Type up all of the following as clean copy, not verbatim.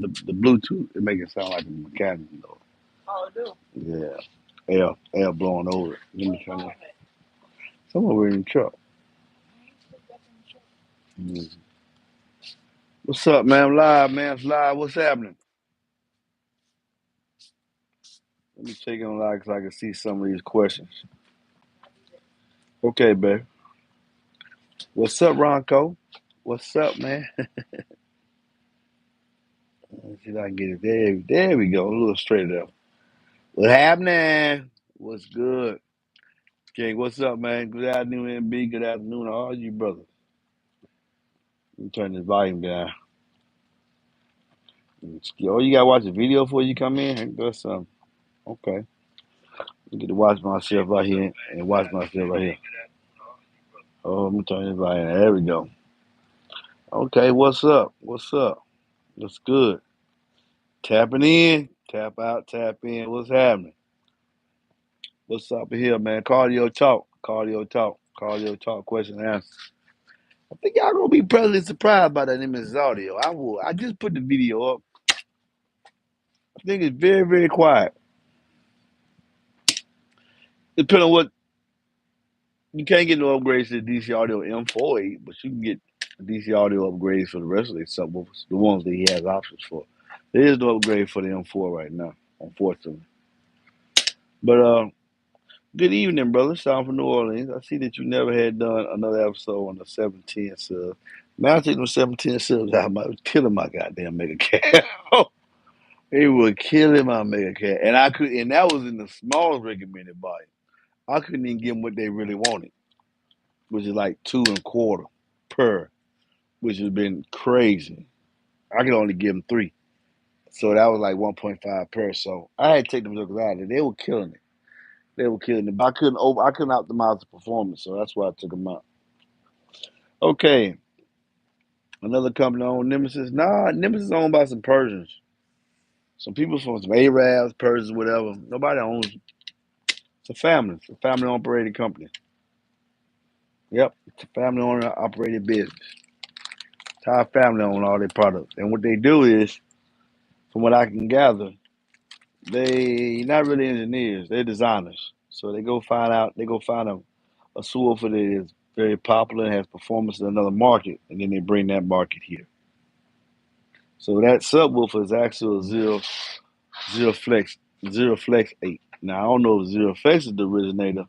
the Bluetooth, it make it sound like a mechanic though. Oh, it do. Yeah, air blowing over it. Let me turn it. Somewhere in the truck. Mm. What's up, man? I'm live, man. It's live. What's happening? Let me check on live so I can see some of these questions. Okay, babe. What's up, Ronco? What's up, man? Let's see if I can get it. There we go. A little straighter up. What happening? What's good? Okay, what's up, man? Good afternoon, MB. Good afternoon to all you brothers. Let me turn this volume down. Oh, you gotta watch the video before you come in? Ain't that something? Okay. I get to watch myself right here and watch myself right here. Oh, let me turn this volume down. There we go. Okay, what's up? What's up? What's good? Tapping in, tap out, tap in. What's happening? What's up here, man? Cardio talk, cardio talk, cardio talk. Question and answer. I think y'all gonna be pleasantly surprised by that image audio. I will. I just put the video up. I think it's very, very quiet. Depending on what you can't get no upgrades to the DC Audio M48, but you can get DC Audio upgrades for the rest of the subwoofers, the ones that he has options for. There is no upgrade for the M4 right now, unfortunately. But good evening, brother. Sound from New Orleans. I see that you never had done another episode on the 710 sub. Man, I take them 710 subs out. I was killing my goddamn mega cat. They were killing my mega cat, and I could, and that was in the smallest recommended volume. I couldn't even give them what they really wanted, which is like 2.25 per, which has been crazy. I could only give them 3, so that was like 1.5 per. So I had to take them jokers out, and they were killing it. They were killing it, but I couldn't optimize the performance, so that's why I took them out. Okay, another company owned Nemesis. Nah, Nemesis is owned by some Persians. Some people from some Arabs, Persians, whatever. Nobody owns. It's a family. It's a family operated company. Yep, it's a family owner operated business. It's how a family own all their products. And what they do is, from what I can gather, they not really engineers. They're designers. So they go find a subwoofer that is very popular and has performance in another market, and then they bring that market here. So that subwoofer is actually a zero flex zero flex 8. Now I don't know if zero flex is the originator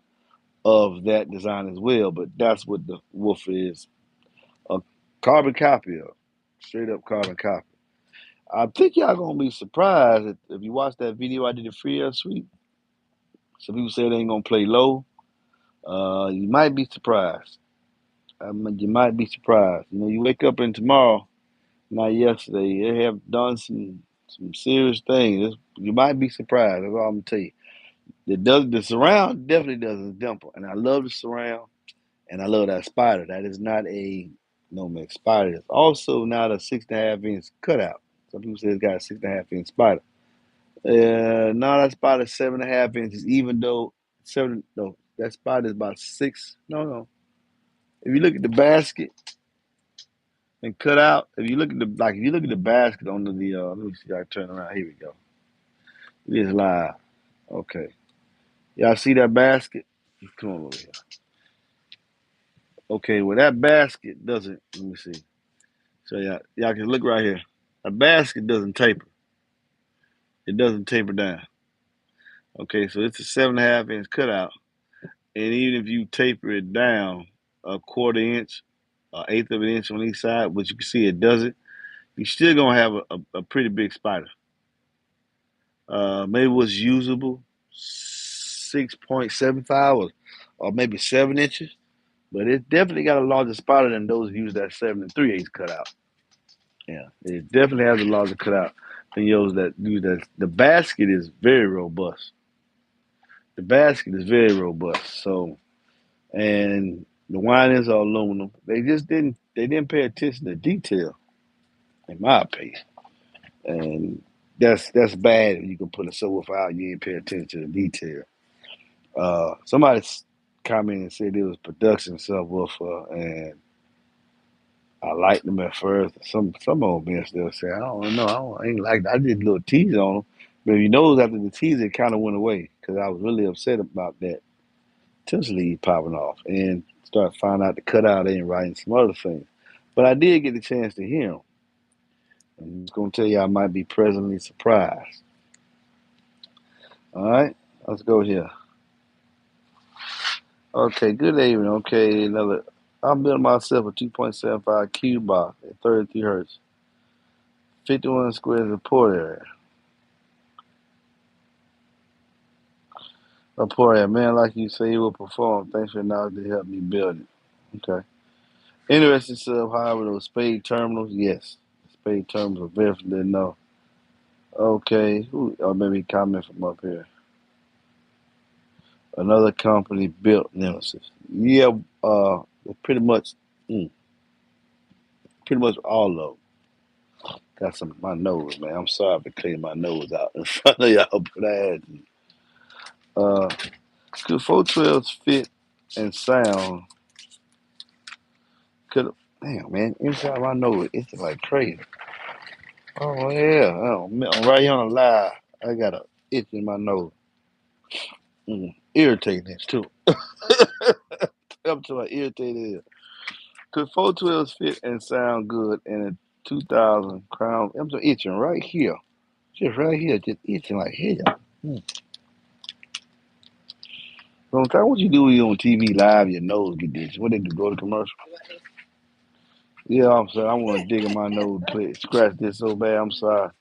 of that design as well, but that's what the woofer is. A carbon copy of, straight up carbon copy. I think y'all gonna be surprised if you watch that video I did at Free Air Suite. Some people say they ain't gonna play low. You might be surprised. You might be surprised. You know, you wake up in tomorrow, not yesterday. They have done some serious things. You might be surprised. That's all I'm gonna tell you. The surround definitely doesn't dimple, and I love the surround, and I love that spider. That is not a Nomex spider. It's also not a 6.5 inch cutout. Some people say it's got a 6.5 inch spider. No, that spider is 7.5 inches. Even though seven, no, that spider is about 6. No. If you look at the basket and cut out, if you look at the basket under the let me see, I turn around. Here we go. It is live. Okay, y'all see that basket? Come on over here. Okay, well that basket doesn't. Let me see. So y'all can look right here. A basket doesn't taper. It doesn't taper down. Okay, so it's a 7.5 inch cutout, and even if you taper it down a quarter inch, eighth of an inch on each side, which you can see it doesn't, you're still gonna have a pretty big spider. Maybe it was usable 6.75 or maybe 7 inches, but it definitely got a larger spider than those use that 7 3/8 cutout. Yeah, it definitely has a larger cutout than those that use that. The basket is very robust. The basket is very robust. So, and the windings are aluminum. They didn't pay attention to detail, in my opinion. And that's bad if you can put a subwoofer out and you ain't pay attention to the detail. Somebody commented and said it was production subwoofer, and I liked them at first. Some old men still say, I don't know, I ain't like that. I did a little tease on them. But you know, after the tease, it kind of went away because I was really upset about that tush lead popping off and started finding out the cutout ain't right and some other things. But I did get the chance to hear them. I'm just going to tell you, I might be pleasantly surprised. All right, let's go here. Okay, good evening. Okay, another. I'm building myself a 2.75 cube box at 33 hertz, 51 squares of port area. A port area, man, like you say, you will perform. Thanks for your knowledge to help me build it. Okay. Interesting sub, however, those spade terminals, yes. Spade terminals are definitely no. Okay, who? Or maybe comment from up here. Another company built Nemesis. Yeah, pretty much, mm, pretty much all of them. Got some of my nose, man. I'm sorry to clean my nose out in front of y'all, but I had to. Could 412s fit and sound? Could damn man, inside my nose it's like crazy. Oh yeah, oh, man, right here on the live, I got a itch in my nose. Irritating this too. Up to my irritated ear. Could 412s fit and sound good in a 2000 Crown? I'm just itching right here, just right here, just itching like hell. Sometimes what you do when you on TV live, your nose get itching. What they do? Go to commercial? Yeah, I'm sorry. I want to dig in my nose, scratch this so bad. I'm sorry.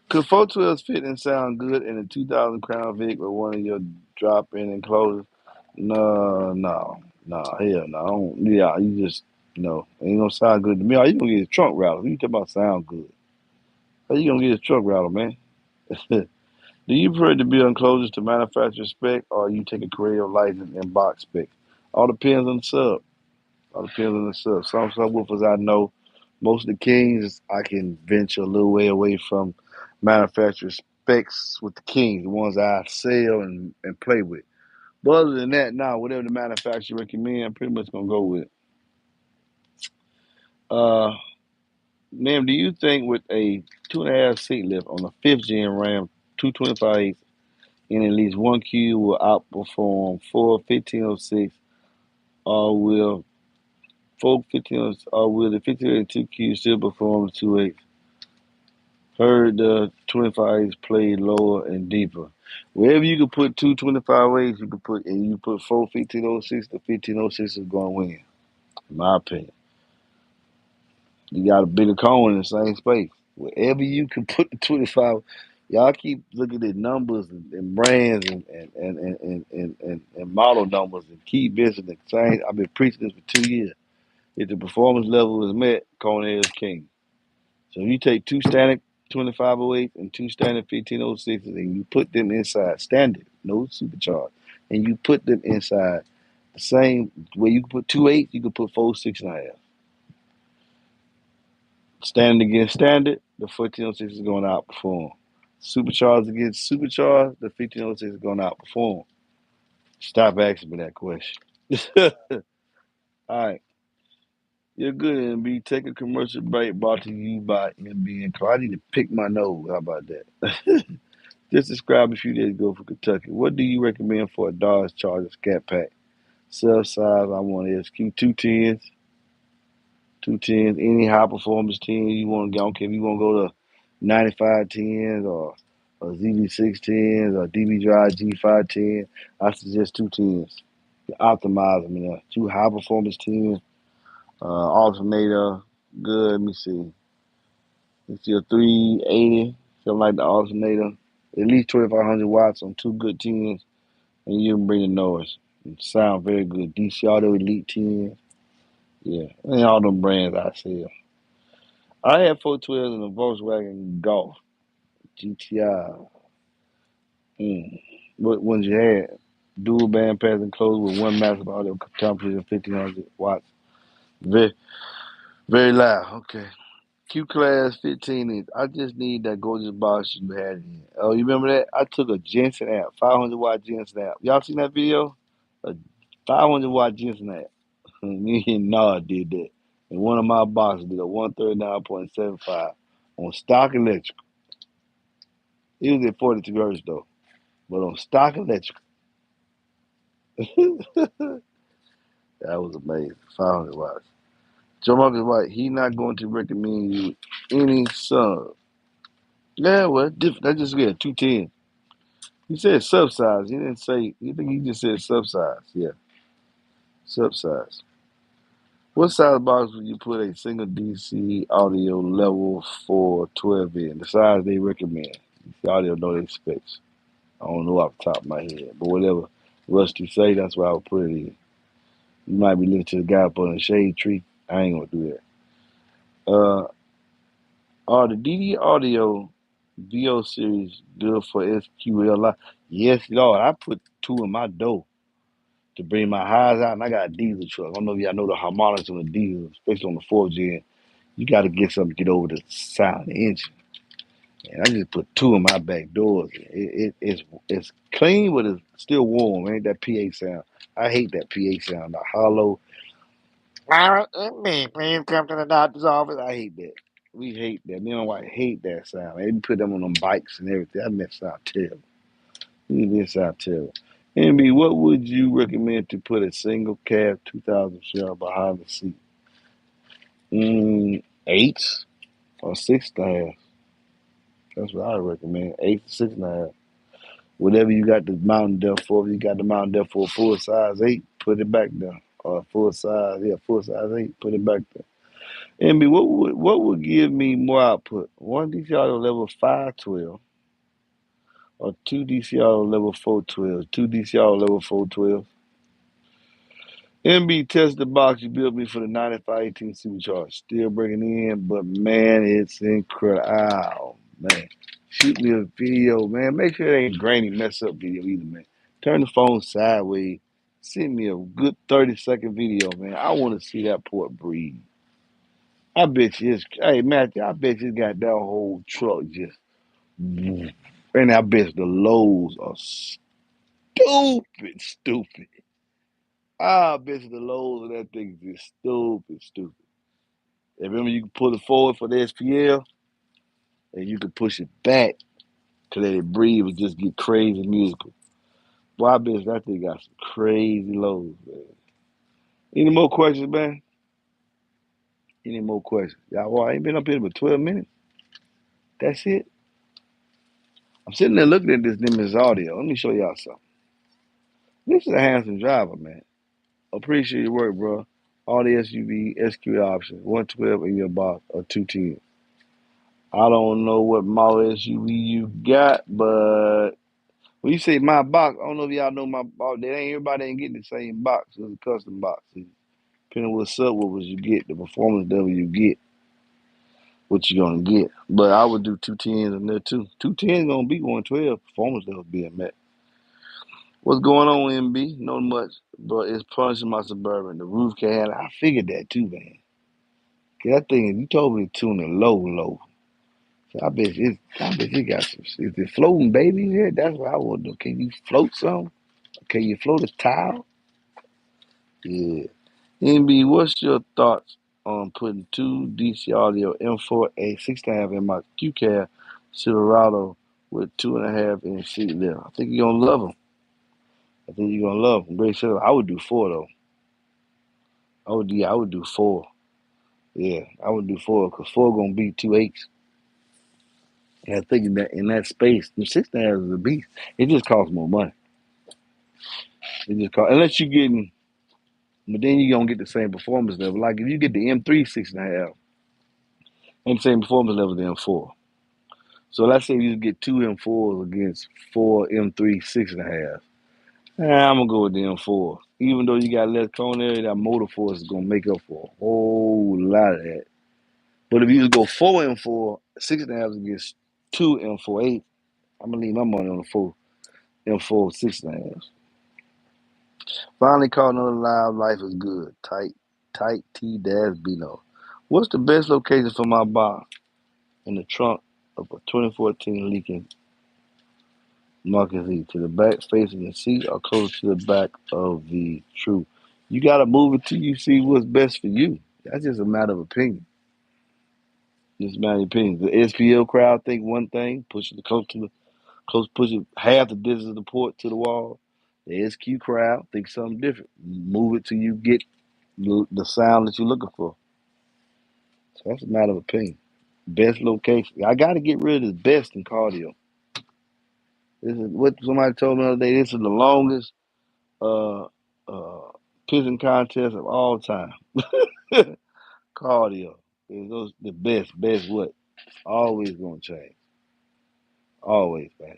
Could 412s fit and sound good in a 2000 Crown Vic or one of your drop-in enclosures? No, no, no, hell no. I don't, yeah, you just, no, ain't gonna sound good to me. How you gonna get a trunk rattle? You talking about sound good. How you gonna get a trunk rattle, man? Do you prefer to build enclosures to manufacturer spec or you take a creative license and box spec? All depends on the sub. All depends on the sub. Some subwoofers I know, most of the kings I can venture a little way away from manufacturer specs with the kings, the ones I sell and play with. But other than that, nah, whatever the manufacturer recommend, I'm pretty much gonna go with. Uh, ma'am, do you think with a 2.5 seat lift on a fifth gen Ram 225 in at least one cube will outperform four 1506, or will four 15, or will the 1502 cube still perform the 2.8? Heard the 25s play lower and deeper. Wherever you can put two 25s, you can put, and you put four 1506, the 1506 is going to win, in my opinion. You got a bigger cone in the same space. Wherever you can put the 25, y'all keep looking at numbers and brands and model numbers and keep missing the same. I've been preaching this for 2 years. If the performance level is met, cone is king. So if you take two standard 2508s and two standard 1506s and you put them inside standard, no supercharged, and you put them inside the same where you can put two eights, you can put four 6.5. Standard against standard, the 1406 is going to outperform. Supercharged against supercharged, the 1506 is going to outperform. Stop asking me that question. All right. You're good, MB. Take a commercial break brought to you by MBEnclosures. I need to pick my nose. How about that? Just described a few days ago for Kentucky. What do you recommend for a Dodge Charger Scat Pack? Sub size, I want SQ 210s, any high performance 10 you want to go. I don't care if you want to go to 95 10s or ZV6 10s or DB Drive G510. I suggest 210s. Optimize them, two high performance 10s, alternator, good. Let me see. It's your 380, something like the alternator. At least 2,500 watts on two good 10s, and you can bring the noise. It sound very good. DC Auto Elite 10. Yeah, and all them brands I sell. I had 412s in a Volkswagen Golf GTI. What ones you had? Dual band pads enclosed with one massive audio temperature, 1,500 watts. Very, very loud. Okay. Q Class 15 inch. I just need that gorgeous box you had in. Oh, you remember that? I took a Jensen amp, 500 watt Jensen amp. Y'all seen that video? A 500 watt Jensen amp. Me and Nard did that. And one of my boxes did a 139.75 on stock electric. It was at 42 hertz though, but on stock electric, that was amazing. 500 watts. Joe Marcus White, he not going to recommend you any sub. Yeah, well, that just get 210. He said subsize. He didn't say. You think he just said subsize? Yeah, subsize. What size box would you put a single DC audio level 4 12 in? The size they recommend. The audio know their specs. I don't know off the top of my head, but whatever Rusty say, that's where I would put it in. You might be listening to the guy up on the shade tree. I ain't gonna do that. Are the DD audio VO series good for SQL? Yes, Lord. I put two in my door to bring my highs out, and I got a diesel truck. I don't know if y'all know the harmonics on the diesel, especially on the 4Gen. You got to get something to get over the sound of the engine. And I just put two in my back doors. It's clean, but it's still warm. Ain't that PA sound? I hate that PA sound. The hollow. Please come to the doctor's office. I hate that. We hate that. Me and my wife hate that sound. They put them on them bikes and everything. That mess sound terrible. It sound terrible. MB, what would you recommend to put a single cab 2000 shell behind the seat? 8 or 6.5. That's what I recommend. 8 to 6.5. Whatever you got the mountain depth for, if you got the mountain depth for a full size 8, put it back there. Or full size 8, put it back there. MB, what would give me more output? One DCR level 512 or two DCR level 412? Two DCR level 412. MB test the box you built me for the 9518 supercharge. Still breaking in, but man, it's incredible. Oh, man. Shoot me a video, man. Make sure it ain't grainy, mess up video either, man. Turn the phone sideways. Send me a good 30-second video, man. I want to see that port breathe. I bet you it's, hey, Matthew, I bet you got that whole truck just, and I bet the lows are stupid. I bet you the lows of that thing is just stupid. And remember, you can pull it forward for the SPL, and you can push it back to let it breathe and just get crazy musical. Boy, I bet that thing got some crazy lows, man. Any more questions, man? Any more questions? Y'all, well, I ain't been up here but 12 minutes. That's it. I'm sitting there looking at this Nimbus audio. Let me show y'all something. This is a handsome driver, man. Appreciate your work, bro. All the SUV, SQ options, 112 in your box or 210. I don't know what model SUV you got, but when you say my box, I don't know if y'all know my box. Everybody ain't getting the same box. It's a custom box. Depending on what subwoofers you get, the performance level you get, what you're gonna get. But I would do 210s in there too. 210 gonna be 112. Performance level being met. What's going on, MB? Not much, but it's punching my Suburban. The roof can handle. I figured that too, man. 'Cause that thing, you told me to tune it low. So I bet you got some. Is it floating babies here? That's what I want to know. Can you float some? Can you float a tile? Yeah. MB, what's your thoughts on putting two DC Audio M4A 6.5 in my QCAB Silverado with 2.5-inch seat lift? I think you're gonna love them. I think you're gonna love them. Great setup. I would do 4 though. I would do 4. Yeah, I would do 4 because 4 gonna be 2.8s. And I think in that space, the 6.5 is a beast. It just costs more money. It just costs unless you're getting, but then you're gonna get the same performance level. Like if you get the M3 6.5, ain't the same performance level as the M4. So let's say you get 2 M4s against 4 M3 6.5. I'm gonna go with the M4. Even though you got less cone area, that motor force is gonna make up for a whole lot of that. But if you just go 4 M4 6.5 against 2 M4 8, I'm gonna leave my money on the 4 M4 6.5. Finally caught another live. Life is good. Tight T-Bino. What's the best location for my box in the trunk of a 2014 Lincoln Marcus E? To the back facing the seat or close to the back of the true? You gotta move it till you see what's best for you. That's just a matter of opinion. Just a matter of opinion. The SPL crowd think one thing, push it close to the close, push it half the distance of the port to the wall. The SQ crowd think something different. Move it till you get the sound that you're looking for. So that's a matter of opinion. Best location. I got to get rid of this best in cardio. This is what somebody told me the other day. This is the longest uh, uh, pissing contest of all time. Cardio. Those the best. Best what? Always gonna change. Always, man.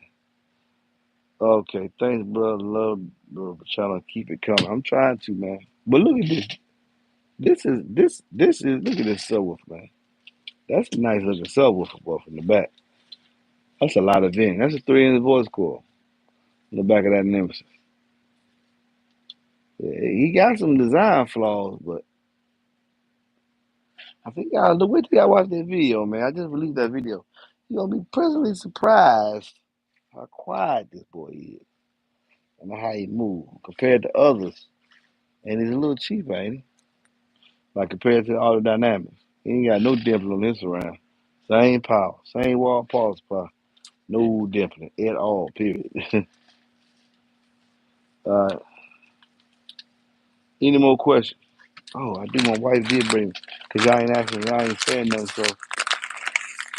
Okay, thanks, brother. Love, bro. Trying to keep it coming. I'm trying to, man. But look at this. This is look at this subwoofer, man. That's a nice looking subwoofer, boy, from the back. That's a lot of vent. That's a 3-inch voice coil in the back of that Nemesis. Yeah, he got some design flaws, but I think y'all wait till y'all watch that video, man. I just released that video. You're gonna be pleasantly surprised how quiet this boy is and how he moves compared to others. And he's a little cheaper, ain't he? Like compared to all the dynamics. He ain't got no dimpling on his surround. Same power, same wall pulse power. No dimpling at all, period. uh, any more questions? Oh, I do. My wife did bring me. Because y'all ain't asking, y'all ain't saying nothing. So,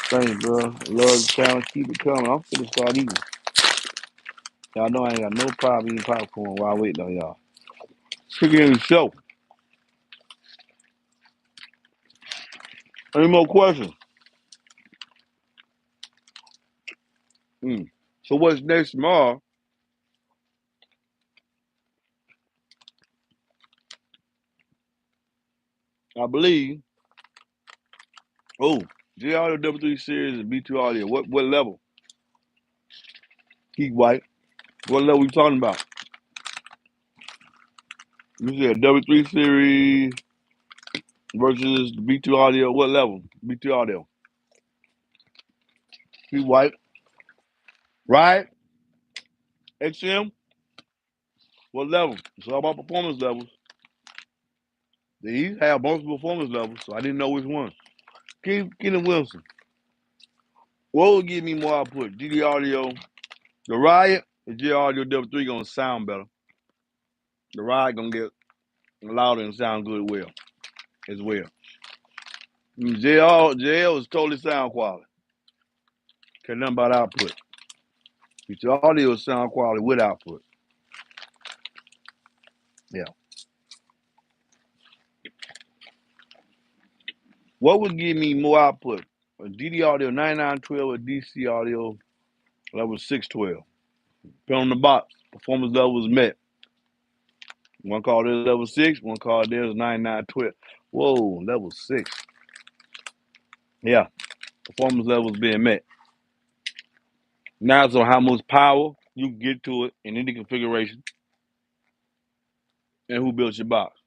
thanks, bro. Love the challenge. Keep it coming. I'm finna start eating. Y'all know I ain't got no problem eating popcorn while I wait on y'all. Chicken in the show. Any more questions? Mm. So what's next tomorrow? I believe. Oh, J Audio W3 series and B2 Audio. What level? Keep white. What level we talking about? You said W3 series versus the B2 Audio. What level? B2 Audio. Keep white. Right? XM. What level? It's all about performance levels. These have multiple performance levels, so I didn't know which one. Keenan Wilson. What would give me more output? GD Audio, the Riot, and J Audio W3 gonna sound better. The Riot gonna get louder and sound good as well. JL is totally sound quality. Care nothing about output. Your audio is sound quality with output. Yeah. What would give me more output? A DD Audio 9912 or DC Audio level 612? Depending on the box, performance level is met. One call this level 6, one call this 9912. Whoa, level 6. Yeah, performance levels being met. Now it's on how much power you can get to it in any configuration and who built your box.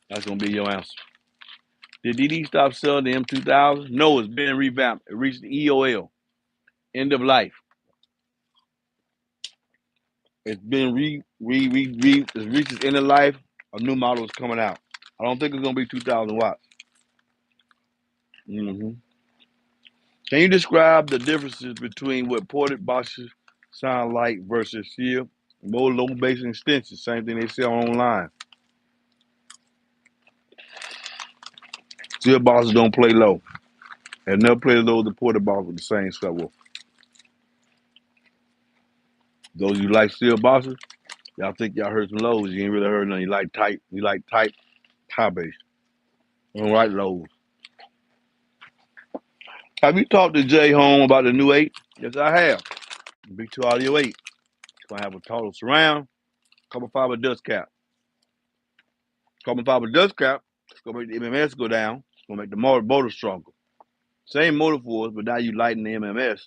That's gonna be your answer. Did DD stop selling the M2000? No, it's been revamped. It reached the EOL, end of life. It's been it's reached its end of life. A new model is coming out. I don't think it's gonna be 2,000 watts. Mm-hmm. Can you describe the differences between what ported boxes sound like versus sheer more low bass extensions? Same thing they sell online. Steel boxes don't play low. They never play low the ported box with the same subwoofer. Those you like steel boxes, y'all think y'all heard some lows. You ain't really heard none. You like tight high bass. You don't like lows. Have you talked to Jay Home about the new 8? Yes, I have. B2 Audio 8. It's gonna have a total surround, carbon fiber dust cap. Carbon fiber dust cap. It's gonna make the MMS go down. It's gonna make the motor stronger. Same motor force, but now you lighten the MMS,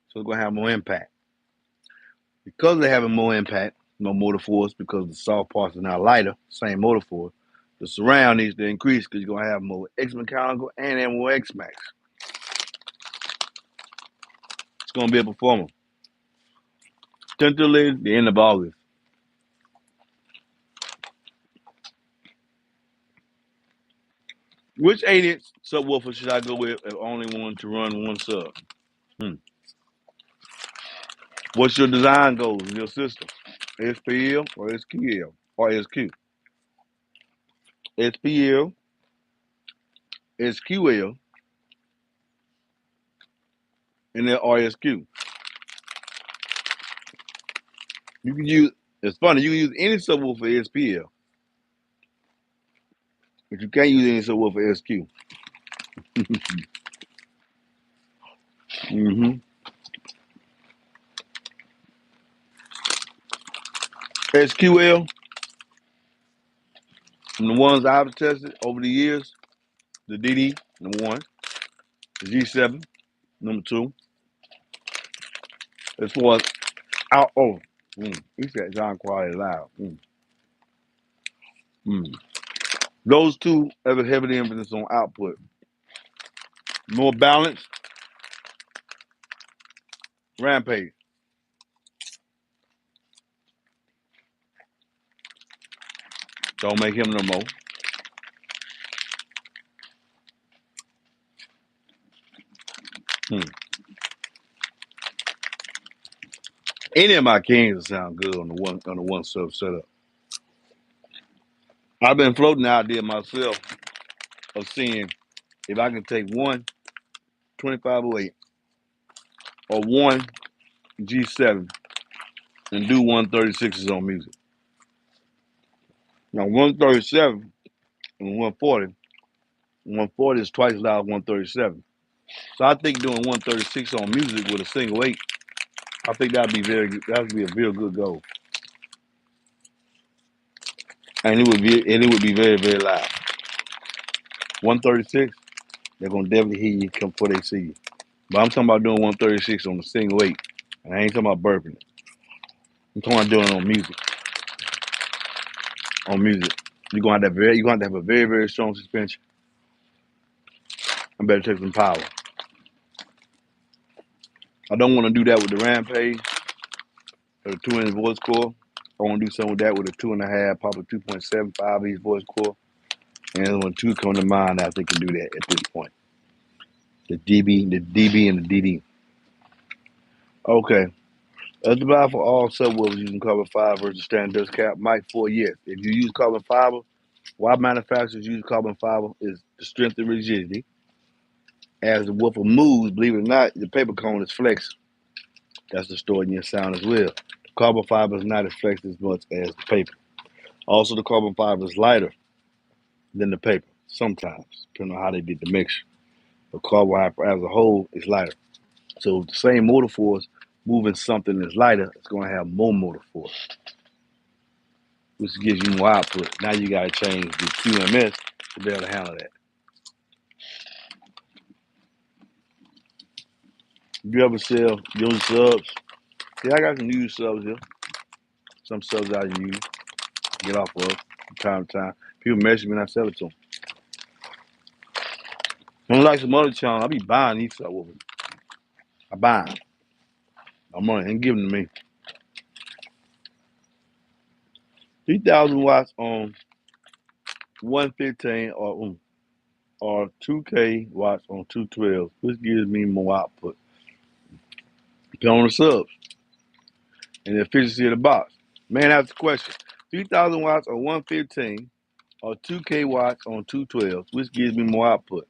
so it's gonna have more impact. Because they're having more impact, no motor force, because the soft parts are now lighter, same motor force. The surround needs to increase because you're gonna have more X mechanical and then more X max. It's gonna be a performer. Tentatively the end of August. Which 8-inch subwoofer should I go with if only one to run one sub? Hmm. What's your design goals in your system? SPL or SQL or SQ? SPL, SQL, and then RSQ. You can use. It's funny. You can use any subwoofer SPL, but you can't use any subwoofer SQ. Mm-hmm. SQL, from the ones I've tested over the years, the DD number one, the G7 number two. As far as out, he said sound quality loud. Mm. Those two have a heavy emphasis on output. More balanced, Rampage. Don't make him no more. Hmm. Any of my Kings sound good on the one sub setup. I've been floating the idea myself of seeing if I can take one 2508 or one G7 and do 136s on music. Now 137 and 140, 140 is twice as loud as 137. So I think doing 136 on music with a single eight, I think that'd be very good. That'd be a real good goal. And it would be very, very loud. 136, they're gonna definitely hear you come before they see you. But I'm talking about doing 136 on a single eight. And I ain't talking about burping it. I'm talking about doing it on music. On music. You're gonna have to have a very, very strong suspension. I better take some power. I don't want to do that with the Rampage or the 2-inch voice core. I want to do something with that with a 2.5, probably 2.75 inch voice core. And when two come to mind, I think can do that at this point. The DB, and the DD. Okay. Let's apply for all subwoofers using carbon fiber versus standard dust cap. Mic 4, yes. If you use carbon fiber, why manufacturers use carbon fiber is the strength and rigidity. As the woofer moves, believe it or not, the paper cone is flexing. That's distorting your sound as well. The carbon fiber is not as flexed as much as the paper. Also, the carbon fiber is lighter than the paper, sometimes, depending on how they did the mixture. The carbon fiber as a whole is lighter. So the same motor force moving something that's lighter, it's going to have more motor force, which gives you more output. Now you got to change the QMS to be able to handle that. If you ever sell your subs, yeah, I got some used subs here. Some subs I use, get off of from time to time. People message me and I sell it to them. Unlike some other channels, I be buying these subwoofers. I buy them. I'm money and give them to me. 3,000 watts on 115 or 2K watts on 212, which gives me more output. Depending on the subs and the efficiency of the box. Man, that's the question. 3,000 watts on 115 or 2K watts on 212, which gives me more output.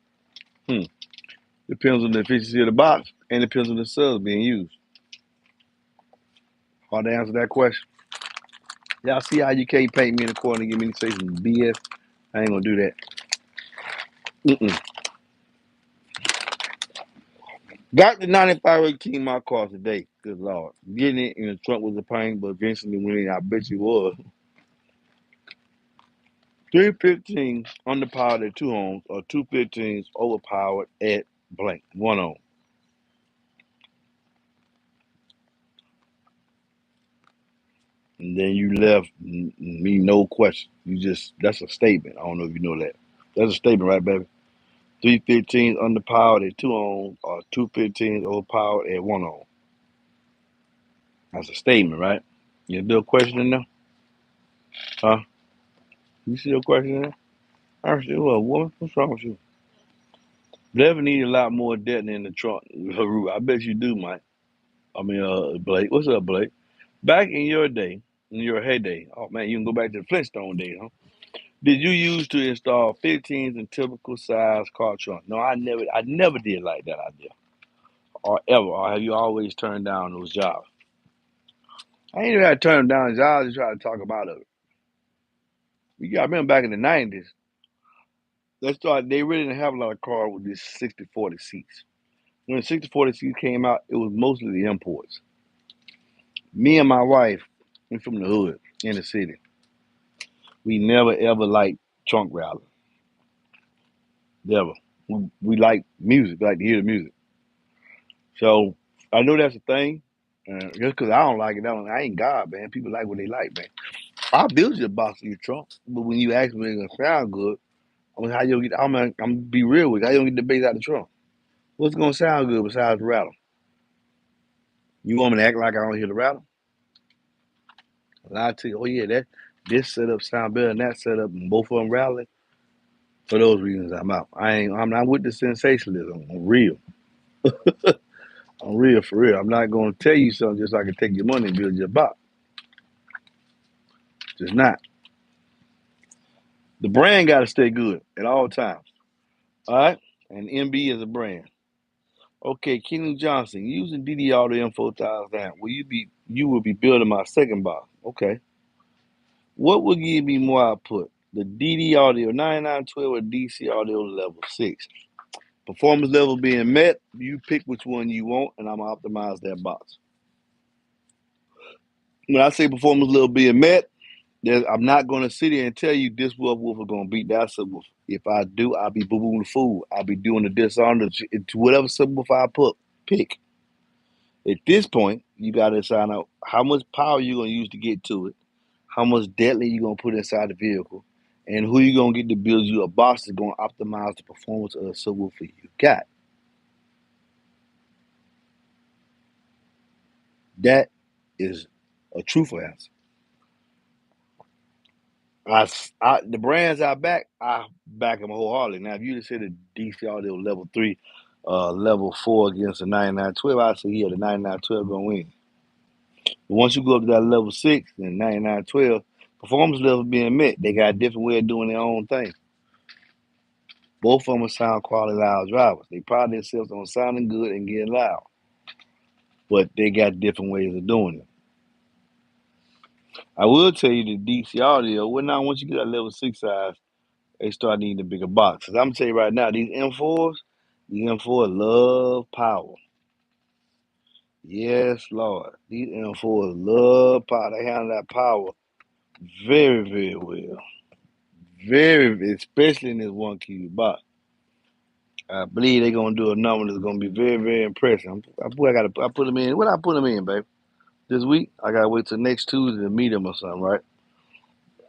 Depends on the efficiency of the box and depends on the subs being used. Hard to answer that question. Y'all see how you can't paint me in the corner and get me to say some BS? I ain't gonna do that. Mm-mm. Got the 9518 in my car today. Good Lord. Getting it in the trunk was a pain, but eventually went in. I bet you was. 315 underpowered at 2 ohms or 215s overpowered at blank 1 ohm. And then you left me no question. That's a statement. I don't know if you know that. That's a statement, right, baby? 315s underpowered at 2 ohms or 215s overpowered at 1 ohm. That's a statement, right? You still question in there? Huh? You still question in there? I said, well, woman, what's wrong with you? Never need a lot more debt in the trunk. Haru, I bet you do, Mike. I mean, Blake. What's up, Blake? Back in your day, in your heyday, oh man, you can go back to the Flintstone days, huh? Did you use to install 15s in typical size car trunk? No, I never did like that idea, or ever. Or have you always turned down those jobs? I ain't even had to turn down jobs to try to talk about it. You got to remember back in the '90s, they really didn't have a lot of cars with these 60/40 seats. When the 60/40 seats came out, it was mostly the imports. Me and my wife, we from the hood in the city. We never ever liked trunk rally. Never. We like music. We like to hear the music. So I know that's a thing. Just because I don't like it, I ain't God, man. People like what they like, man. I'll build you a box of your trunk, but when you ask me, it's gonna sound good. I mean, how you get? I'm gonna be real with you. How you gonna get the bass out the trunk? What's gonna sound good besides the rattle? You want me to act like I don't hear the rattle? And I tell you, oh yeah, this setup sound better than that setup, and both of them rattling. For those reasons, I'm out. I'm not with the sensationalism. I'm real. I'm real for real. I'm not gonna tell you something just so I can take your money and build your box. Just not. The brand got to stay good at all times. All right, and MB is a brand. Okay, Kenny Johnson, using DDR to info tiles down. You will be building my second box. Okay. What will give me more output? The DD audio 9912 or DC audio level 6. Performance level being met, you pick which one you want, and I'm gonna optimize that box. When I say performance level being met, I'm not gonna sit here and tell you this subwoofer gonna beat that subwoofer. If I do, I'll be boo booing the fool. I'll be doing the dishonor to whatever subwoofer pick. At this point, you gotta decide out how much power you're gonna use to get to it, how much deadly you're gonna put inside the vehicle, and who you're gonna get to build you a box that's gonna optimize the performance of the subwoofer you got. That is a truthful answer. The brands I back them wholeheartedly. Now, if you just hit a DC Audio level 3, level 4 against a 9912, I say, yeah, the 9912 gonna win. But once you go up to that level 6 and 9912, performance level being met, they got a different way of doing their own thing. Both of them are sound quality loud drivers. They pride themselves on sounding good and getting loud, but they got different ways of doing it. I will tell you the DC audio, well, now once you get that level 6 size, they start needing a bigger box. Cause I'm gonna tell you right now, these M4s love power. Yes, Lord. These M4s love power. They handle that power very, very well. Very, especially in this 1 cube box. I believe they're gonna do a number that's gonna be very, very impressive. I put them in. What I put them in, baby? This week, I gotta wait till next Tuesday to meet them or something, right?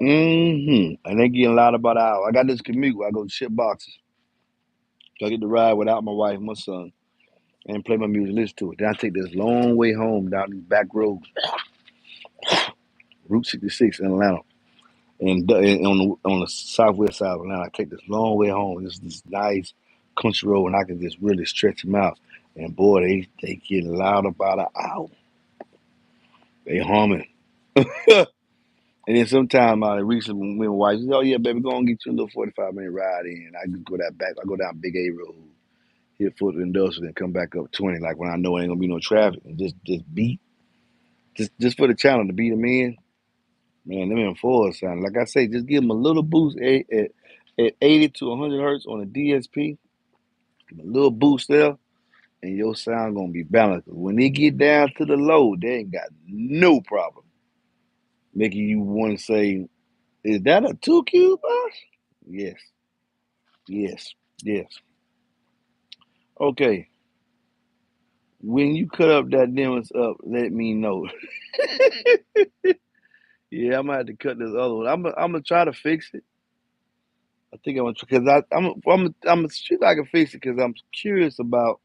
And they getting loud about an hour. I got this commute where I go ship boxes. So I get to ride without my wife and my son and play my music, listen to it. Then I take this long way home down these back roads, Route 66 in Atlanta. And on the southwest side of Atlanta, I take this long way home. It's this nice country road, and I can just really stretch them out. And boy, they get loud about an hour. They humming. And then sometime I recently when my wife said, "Oh yeah, baby, go and get you a little 45-minute ride in." I just go that back. I go down Big A Road, hit Foot Industrial, and come back up 20. Like when I know ain't gonna be no traffic, and just beat just for the channel to beat them in. Man, them in fours sound like I say, just give them a little boost at 80 to 100 hertz on the DSP. Give 'em a little boost there, and your sound gonna be balanced. When they get down to the low, they ain't got no problem making you want to say, "Is that a 2 cube box?" Yes, yes, yes. Okay. When you cut up that dimness up, let me know. Yeah, I'm gonna have to cut this other one. I'm gonna try to fix it. I think I'm gonna because I'm see if I can fix it because I'm curious about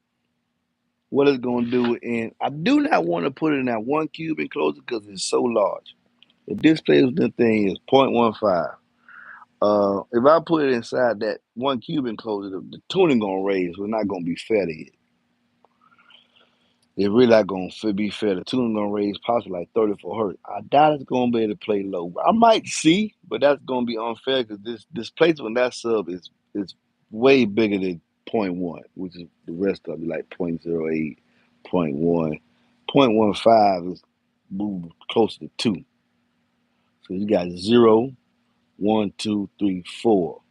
what it's gonna do, and I do not want to put it in that 1 cube enclosure because it's so large. The display of the thing is 0.15. If I put it inside that one cube enclosure, the tuning gonna raise. We're not gonna be fair to it. It's really not gonna be fair. The tuning gonna raise possibly like 34 hertz. I doubt it's gonna be able to play low. I might see, but that's gonna be unfair because this displacement that sub is way bigger than point 0.1, which is the rest of it like 0.08, point 0.1. 0.15 is moved closer to 2. So you got 0, 1, 2, 3, 4.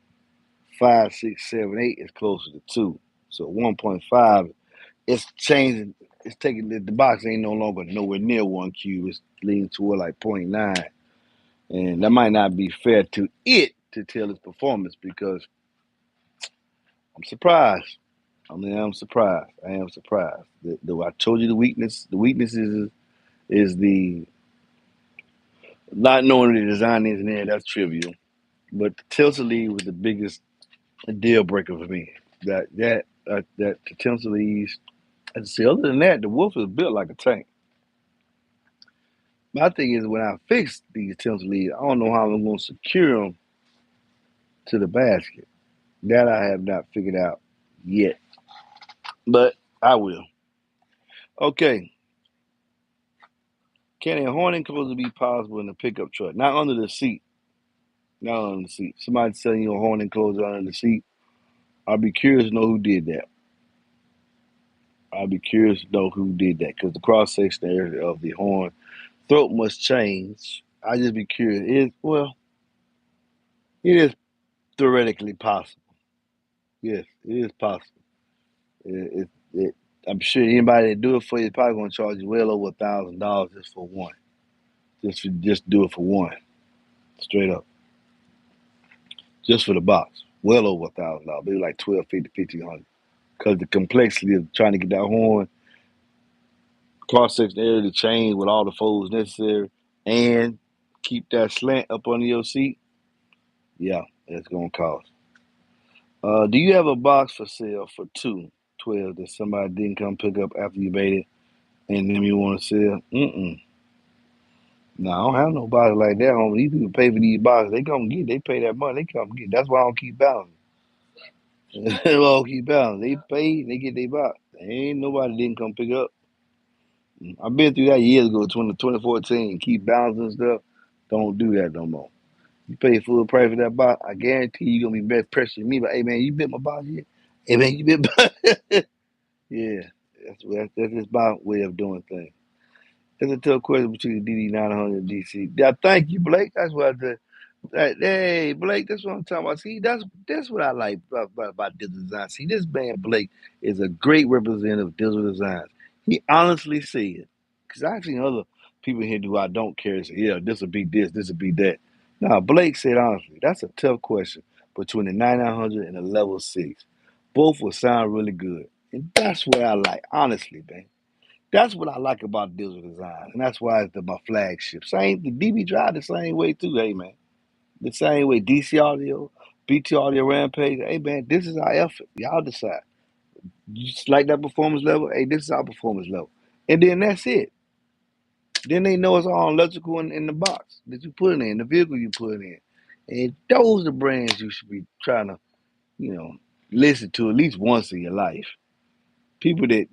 5, 6, 7, 8 is closer to 2. So 1.5, it's changing. It's taking the box ain't no longer nowhere near 1 cube. It's leaning toward like 0.9. And that might not be fair to it to tell its performance because I'm surprised. I'm surprised. I am surprised. I told you the weakness. The weakness is the not knowing the design engineer. That's trivial. But the tilt lead was the biggest deal breaker for me. That the tilt leads. And see, other than that, the wolf is built like a tank. My thing is, when I fix these tilt leads, I don't know how I'm going to secure them to the basket. That I have not figured out yet, but I will. Okay, can a horn enclosure be possible in a pickup truck? Not under the seat. Not under the seat. Somebody selling you a horn enclosure under the seat. I'll be curious to know who did that. I'll be curious to know who did that because the cross section area of the horn throat must change. I just be curious. It is theoretically possible. Yes, it is possible. It, I'm sure anybody that do it for you is probably going to charge you well over $1,000 just for one. Just do it for one, straight up, just for the box. Well over $1,000, maybe like 1,250, 1,500. Because the complexity of trying to get that horn cross section area to change with all the folds necessary and keep that slant up under your seat. Yeah, it's gonna cost. Do you have a box for sale for 212 that somebody didn't come pick up after you made it, and then you want to sell? No, I don't have no box like that, homie. These people pay for these boxes. They come get. They pay that money. They come get. That's why I don't keep balancing. I don't keep balancing. They pay. They get their box. Ain't nobody didn't come pick up. I've been through that years ago, 2014. Keep balancing stuff. Don't do that no more. You pay full price for that box. I guarantee you gonna be better pressuring me. But hey man, you bit my box yet? Hey man, you bit my yeah. That's just my way of doing things. It's a tough question between the DD 900 and DC. Yeah, thank you, Blake. That's what I did. Hey, Blake, that's what I'm talking about. See, that's what I like about digital design. See, this man Blake is a great representative of digital design. He honestly said, because I've seen other people here who I don't care say, yeah, this will be this will be that. Now, Blake said honestly, that's a tough question between the 9900 and the level 6. Both will sound really good. And that's what I like, honestly, man. That's what I like about digital design. And that's why it's my flagship. Same, the DB Drive the same way too, hey, man. The same way DC Audio, BT Audio Rampage. Hey man, this is our effort. Y'all decide. You just like that performance level? Hey, this is our performance level. And then that's it. Then they know it's all electrical in the box that you put it in, the vehicle you put it in. And those are the brands you should be trying to, you know, listen to at least once in your life. People that,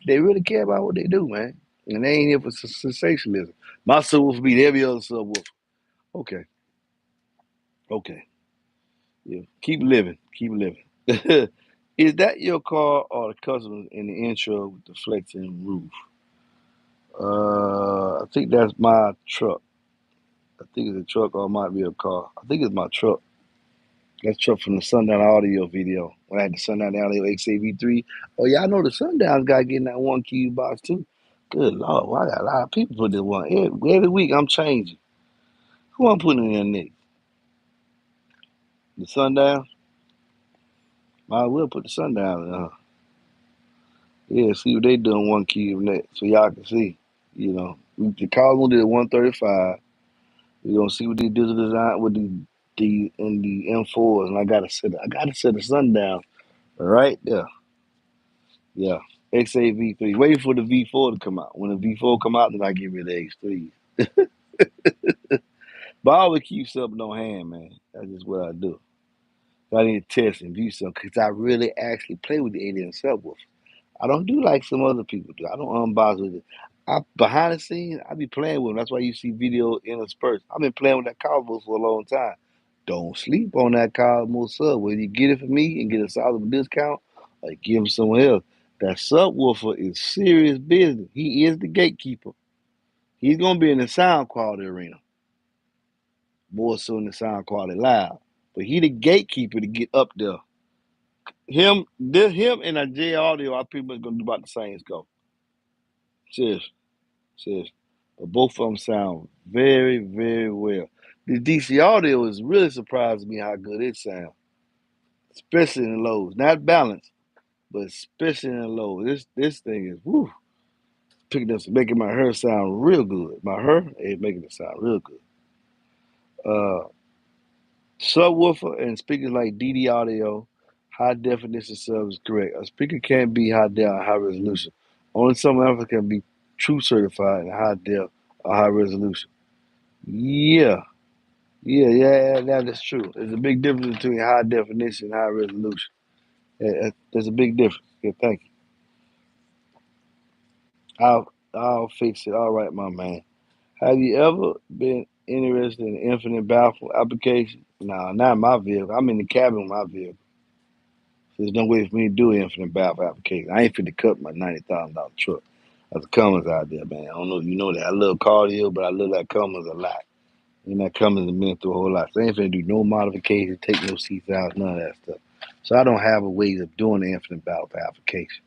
they really care about what they do, man. And they ain't here for sensationalism. My subwoofer beat every other subwoofer. Okay, okay. Yeah, keep living, keep living. Is that your car or the customer in the intro with the flexing roof? I think that's my truck. I think it's a truck or it might be a car. I think it's my truck. That truck from the Sundown Audio video. When I had the Sundown Audio XAV3. Oh yeah, I know the Sundown's got getting that 1 cube box too. Good Lord, well, I got a lot of people put this one. Every week I'm changing. Who I'm putting in there next? The Sundown? Might as well put the Sundown in. Yeah, see what they doing 1 cube next, so y'all can see. The Cosmo did 135. We gonna see what they do to design with the in the M4s, and I gotta set a sundown right there. Yeah, XAV3. Waiting for the V4 to come out. When the V4 come out, then I get rid of X3. But I always keep something on hand, man. That's just what I do. I need to test and view something because I really actually play with the alien subwoofer. I don't do like some other people do. I don't unbox with it. I behind the scenes, I be playing with them. That's why you see video interspersed. I've been playing with that Cosmos for a long time. Don't sleep on that Cosmos sub. Whether you get it from me and get a solid discount, or give him someone else. That subwoofer is serious business. He is the gatekeeper. He's gonna be in the sound quality arena more so than the sound quality live. But he the gatekeeper to get up there. Him and a J Audio are pretty much gonna do about the same scope. Seriously. Says, but both of them sound very, very well. The DC audio is really surprising me how good it sounds, especially in the lows. Not balanced, but especially in the lows. This thing is woo, picking up, making my hair sound real good. My hair is making it sound real good. Uh, Subwoofer and speakers like DD audio, high definition sub is correct. A speaker can't be high resolution. Only some of them can be true certified in high def or high resolution. Yeah. Yeah, that is true. There's a big difference between high definition and high resolution. There's a big difference. Yeah, thank you. I'll fix it. All right, my man. Have you ever been interested in infinite baffle application? No, not in my vehicle. I'm in the cabin with my vehicle. There's no way for me to do infinite baffle application. I ain't fit to cut my $90,000 truck. There's a Cummins out there, man. I don't know if you know that. I love cardio, but I love that Cummins a lot. And that Cummins has been through a whole lot. So I ain't finna do no modifications, take no seats out, none of that stuff. So I don't have a way of doing the infinite battle application.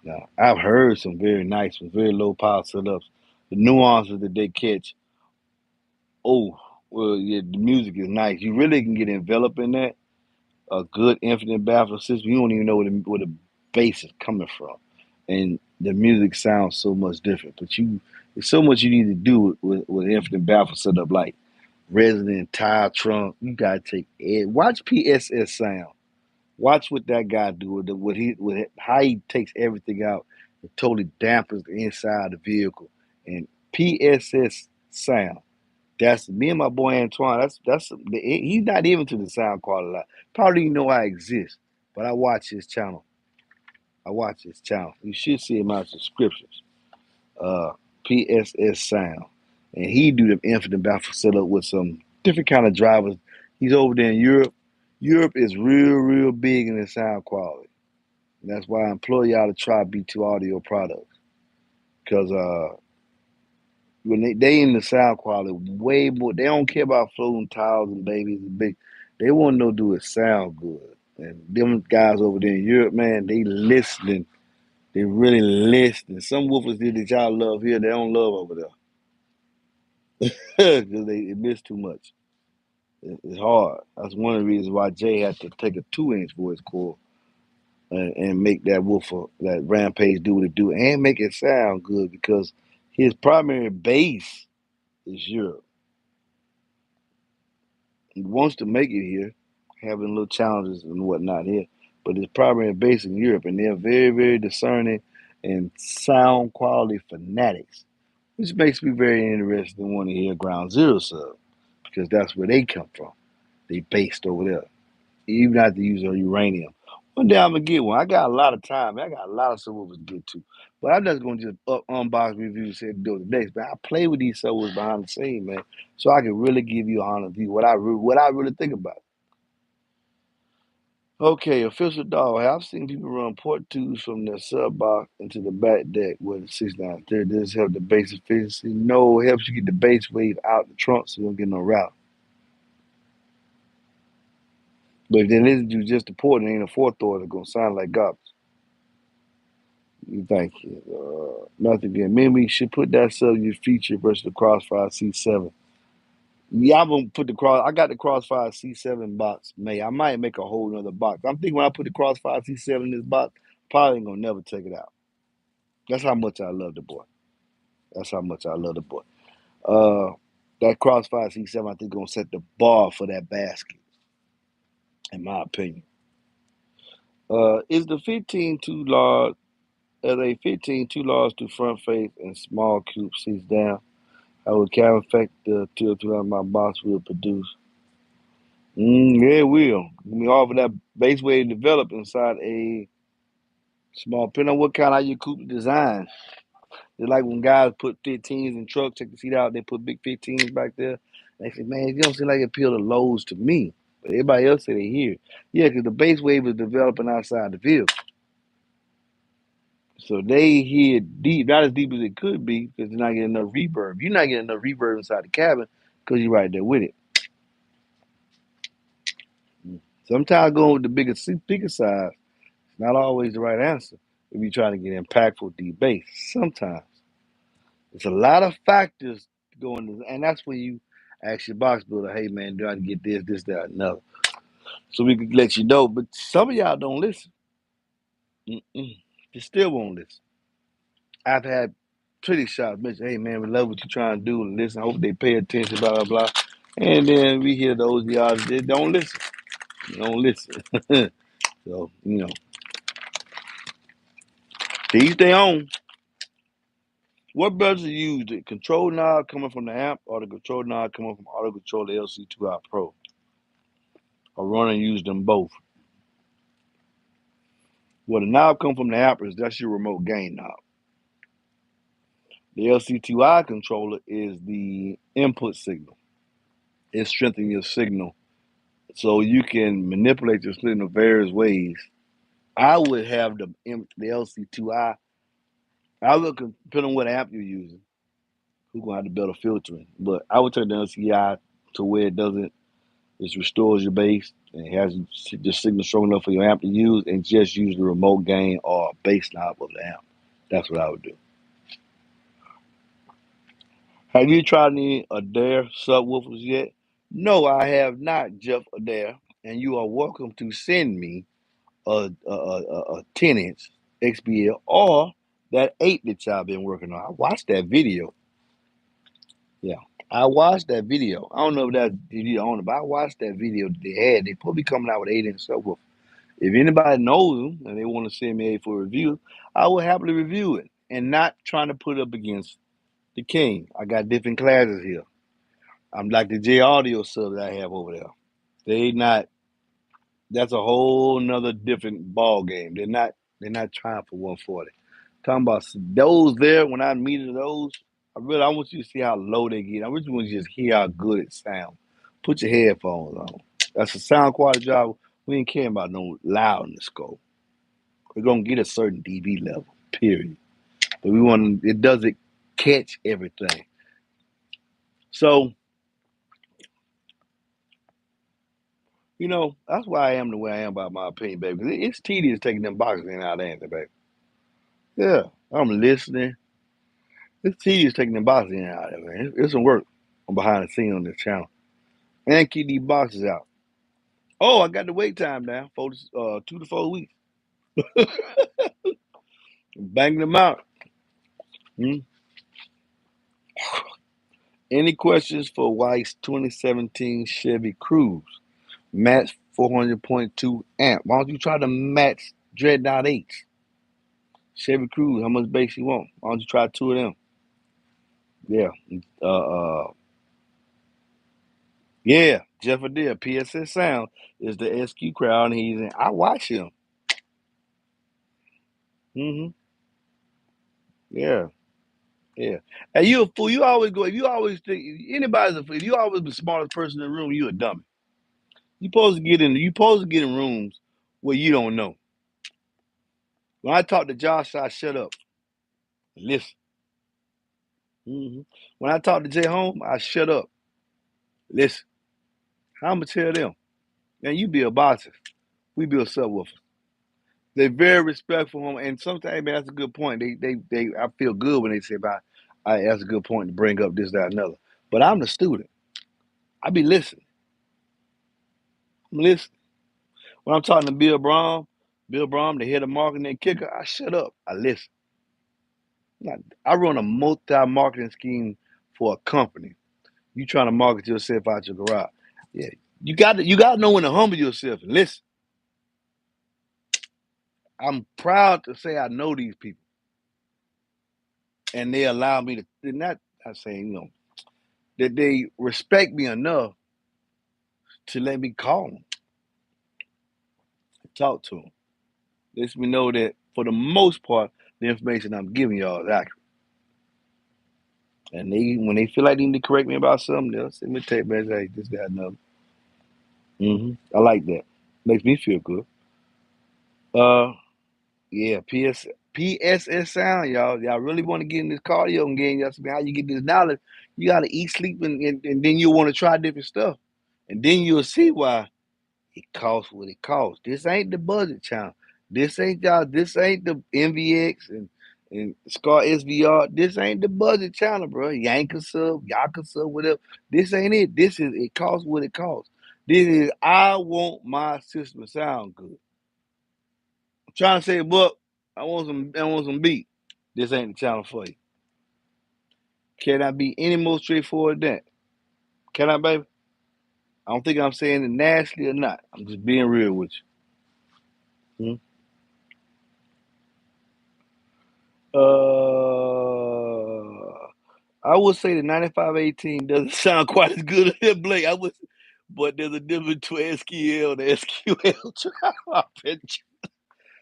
Now, I've heard some very nice ones, very low power setups. The nuances that they catch, oh, well, yeah, the music is nice. You really can get enveloped in that. A good infinite baffle system, you don't even know where the bass is coming from. And the music sounds so much different. But there's so much you need to do with infinite baffle setup, like resident tire trunk. You gotta take it. Watch PSS sound. Watch what that guy do with how he takes everything out and totally dampens the inside of the vehicle. And PSS sound. That's me and my boy Antoine. He's not even to the sound quality. Probably even know I exist, but I watch his channel. I watch his channel. You should see him on subscriptions. Uh, PSS sound, and he do the infinite baffle setup with some different kind of drivers. He's over there in Europe. Europe is real, real big in the sound quality. And that's why I implore y'all to try B2 audio products. Because when they in the sound quality way more, they don't care about floating tiles and babies and big. They want to know do it sound good. And them guys over there in Europe, man, they listening. They really listening. Some woofers did that y'all love here, they don't love over there. Because they miss too much. It's hard. That's one of the reasons why Jay had to take a 2-inch voice cord and make that woofer, that Rampage do what it do, and make it sound good because his primary base is Europe. He wants to make it here, having little challenges and whatnot here, but his primary base in Europe, and they're very, very discerning and sound quality fanatics, which makes me very interested in wanting to hear Ground Zero sub because that's where they come from. They based over there. Even have to use uranium. One day I'm gonna get one. I got a lot of time. Man. I got a lot of subwoofers to get to, but I'm just gonna just unbox review and do the next. Man, I play with these subwoofers behind the scenes, man, so I can really give you an honest view what I really think about it. Okay, official dog. I've seen people run port twos from the sub box into the back deck with the 6930. Does this help the bass efficiency? No, it helps you get the bass wave out the trunk so you don't get no route. But if they listen to just the port and ain't a fourth door, it's gonna sound like garbage. Thank you. Nothing again. Maybe we should put that subject feature versus the Crossfire C7. Yeah, I'm gonna put the cross. I got the Crossfire C7 box made. I might make a whole nother box. I'm thinking when I put the Crossfire C7 in this box, probably ain't gonna never take it out. That's how much I love the boy. That's how much I love the boy. Uh, that Crossfire C7, I think, gonna set the bar for that basket, in my opinion. Is the 15 too large? As a 15 too large to front face and small coupe seats down? How would cabin affect the till to my box will produce? Yeah, it will. We offer that base wave developed inside a small, depending on what kind of your coupe design. It's like when guys put 15s in trucks, take the seat out, they put big 15s back there. They say, man, it don't seem like it appeal to loads to me. But everybody else say they hear. Yeah, because the base wave is developing outside the vehicle. So they hear deep, not as deep as it could be, because they're not getting enough reverb. You're not getting enough reverb inside the cabin because you're right there with it. Sometimes going with the bigger size is not always the right answer if you're trying to get impactful deep bass. Sometimes. It's a lot of factors going into, and that's when you ask your box builder, hey man, do I get this, that, another? So we can let you know. But some of y'all don't listen. Mm-mm. They still won't listen. I've had pretty shots mention, hey man, we love what you're trying to do and listen. I hope they pay attention, blah, blah, blah. And then we hear those y'all that don't listen. Don't listen. So, to each their own. What better to use, the control knob coming from the amp or the control knob coming from auto control the LC2i Pro? Or run and use them both? Well, the knob come from the amp is that's your remote gain knob. The LC2i controller is the input signal. It strengthens your signal so you can manipulate your signal various ways. I would have the LC2i. I look depending on what amp you're using. Who's gonna have to better filtering, but I would turn the LC2i to where it restores your bass and it has the signal strong enough for your amp to use, and just use the remote gain or bass knob of the amp. That's what I would do. Have you tried any Adair subwoofers yet? No, I have not, Jeff Adair. And you are welcome to send me a 10-inch XBL or that 8 that y'all been working on. I watched that video. Yeah, I watched that video. I don't know if that's if you own it, but I watched that video that they had. They probably coming out with 8-inch subwoofer. If anybody knows them and they want to send me a for review, I will happily review it and not trying to put up against the king. I got different classes here. I'm like the J Audio sub that I have over there. They not. That's a whole nother different ball game. They're not trying for 140. Talking about those there. When I meet those, I want you to see how low they get. I really want you to just hear how good it sounds. Put your headphones on. That's a sound quality job. We ain't caring about no loudness scope. We're gonna get a certain dB level. Period. But we want it doesn't catch everything. So that's why I am the way I am about my opinion, baby. 'Cause it's tedious taking them boxes in and out of answer, baby. Yeah, I'm listening. It's tedious taking them boxes in and out of it, man. It's some work on behind the scenes on this channel. And keep these boxes out. Oh, I got the wait time now, 2 to 4 weeks. Banging them out. Hmm? Any questions for White's 2017 Chevy Cruze? Match 400.2 amp. Why don't you try to match Dreadnought 8? Chevy Cruze, how much bass you want? Why don't you try two of them? Yeah. Uh, uh, yeah. Jeff Adair, PSS Sound is the SQ crowd, and he's in. I watch him. Hmm. Yeah. Yeah. And you a fool. You always go. If you always think anybody's a fool. If you always the smartest person in the room, you a dummy. You supposed to get in. You supposed to get in rooms where you don't know. When I talk to Josh, I shut up and listen. When I talk to Jay Home, I shut up, listen. I'm gonna tell them, man, you build boxes, we build subwoofers. They're very respectful, and sometimes, man, that's a good point. They I feel good when they say about, that's a good point to bring up this, that, another. But I'm the student. I be listening. I'm listening. When I'm talking to Bill Brom, the head of marketing and kicker, I shut up. I listen. I run a multi-marketing scheme for a company. You trying to market yourself out your garage. Yeah. You got to know when to humble yourself and listen. I'm proud to say I know these people, and they allow me to. Not saying that they respect me enough to let me call them, talk to them. Lets me know that for the most part, the information I'm giving y'all is accurate. And they, when they feel like they need to correct me about something, they'll send me a text message, hey, this, that, and other. I like that. Makes me feel good. Uh, yeah, PSS sound, y'all. Y'all really want to get in this cardio game? Y'all see how you get this knowledge? You got to eat, sleep, and then you'll want to try different stuff, and then you'll see why it costs what it costs. This ain't the budget channel. This ain't y'all. This ain't the MVX and Scar SVR. This ain't the budget channel, bro. Yankasub, Yakasub, whatever. This ain't it. This is it costs what it costs. This is I want my system to sound good. I'm trying to say, look, I want some beat. This ain't the channel for you. Can I be any more straightforward than that? Can I, baby? I don't think I'm saying it nasty or not. I'm just being real with you. I would say the 9518 doesn't sound quite as good as Blake. But there's a difference between SQL and SQL. I bet you.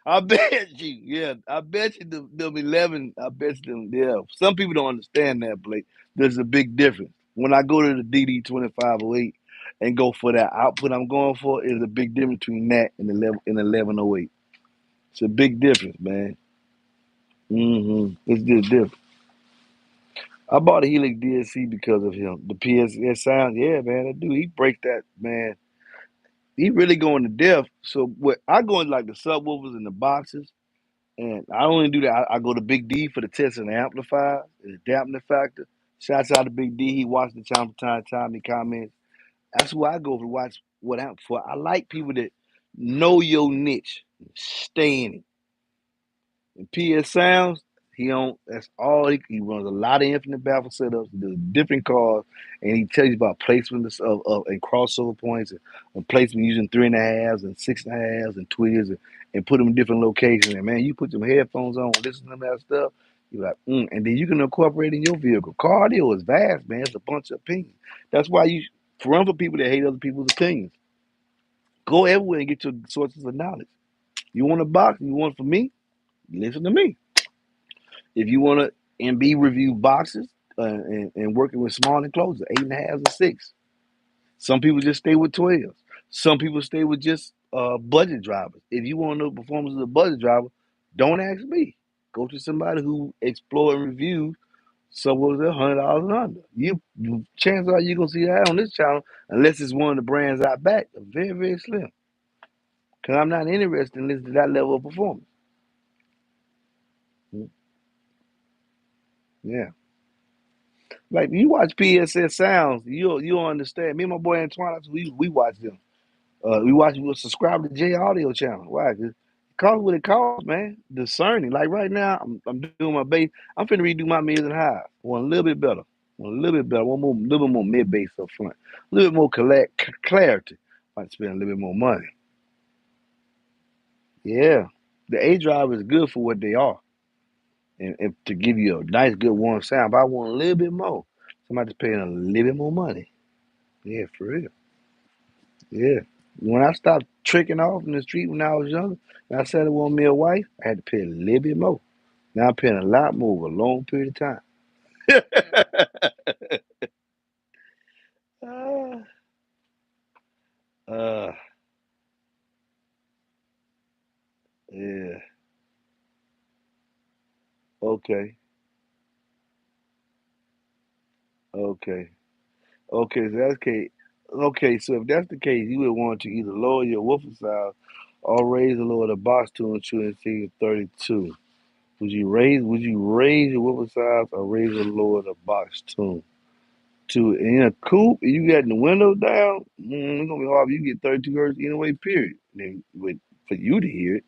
I bet you. Yeah, I bet you them 11. I bet you them. Yeah, some people don't understand that, Blake. There's a big difference. When I go to the DD 2508 and go for that output I'm going for, is a big difference between that and 1108. It's a big difference, man. It's just different. I bought a Helix DSC because of him. The PSS sound, yeah, man, that dude, he breaks that, man. He really going to depth. So what I go in like the subwoofers and the boxes, and I only do that. I go to Big D for the test and the amplifier, the dampening factor. Shouts out to Big D. He watches the channel from time to time. He comments. That's who I go to watch what amp for. I like people that know your niche, stay in it. And PS Sounds, he don't. That's all he runs. A lot of infinite baffle setups, does different cars, and he tells you about placements of and crossover points and placement using 3.5s and 6.5s and tweeters and put them in different locations. And man, you put some headphones on, listen to that stuff. You're like, and then you can incorporate it in your vehicle. Cardio is vast, man. It's a bunch of opinions. That's why you run for people that hate other people's opinions. Go everywhere and get your sources of knowledge. You want a box? You want it from me? Listen to me. If you want to MB review boxes and working with small enclosures, 8.5s and 6. Some people just stay with 12s. Some people stay with just budget drivers. If you want to know the performance of the budget driver, don't ask me. Go to somebody who explore and reviews someone's $100 and under. Chances are you're gonna see that on this channel unless it's one of the brands I back. Very, very slim. Because I'm not interested in listening to that level of performance. Yeah. Like you watch PSS Sounds, you'll understand. Me and my boy Antoine, we watch them. We subscribe to J Audio channel. Why? 'Cause it costs what it costs, man. Discerning. Like right now, I'm doing my bass. I'm finna redo my mids and highs. One a little bit better. One a little bit better. One more, little bit more mid bass up front. A little bit more clarity. Might spend a little bit more money. Yeah, the A drive is good for what they are, and to give you a nice, good warm sound. But I want a little bit more. Somebody's paying a little bit more money. Yeah, for real. Yeah. When I stopped tricking off in the street when I was younger, and I said I wanted me a wife, I had to pay a little bit more. Now I'm paying a lot more over a long period of time. uh, uh, yeah. Okay. Okay. Okay. So that's case. Okay. So if that's the case, you would want to either lower your woofer size or raise the lower the box to ensure it's 32. Would you raise your woofer size or raise or lower the box tune? To in a coupe, you got the windows down, it's gonna be hard for you to get 32 hertz anyway, period. Then for you to hear it,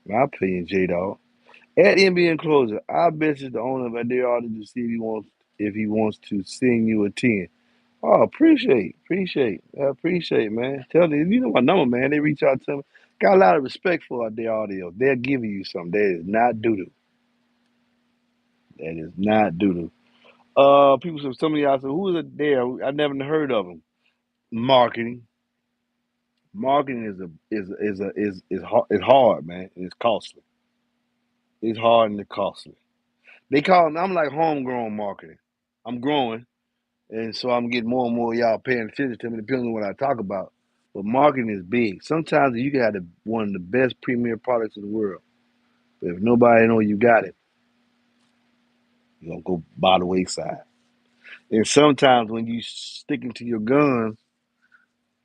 in my opinion, J Dog. At MBEnclosure, I bet you the owner of that there ought to see if he wants to send you a 10. Oh, appreciate. I appreciate, man. Tell them, you know my number, man. They reach out to me. Got a lot of respect for our day audio. They're giving you something. That is not doo doo. That is not doo doo. People said some of y'all said who is it there? I never heard of them. Marketing. Marketing is hard, man. And it's costly. It's hard and it's costly. They call I'm like homegrown marketing. I'm growing, and so I'm getting more and more y'all paying attention to me, depending on what I talk about. But marketing is big. Sometimes you can have one of the best premier products in the world, but if nobody know you got it, you're gonna go by the wayside. And sometimes when you sticking to your guns,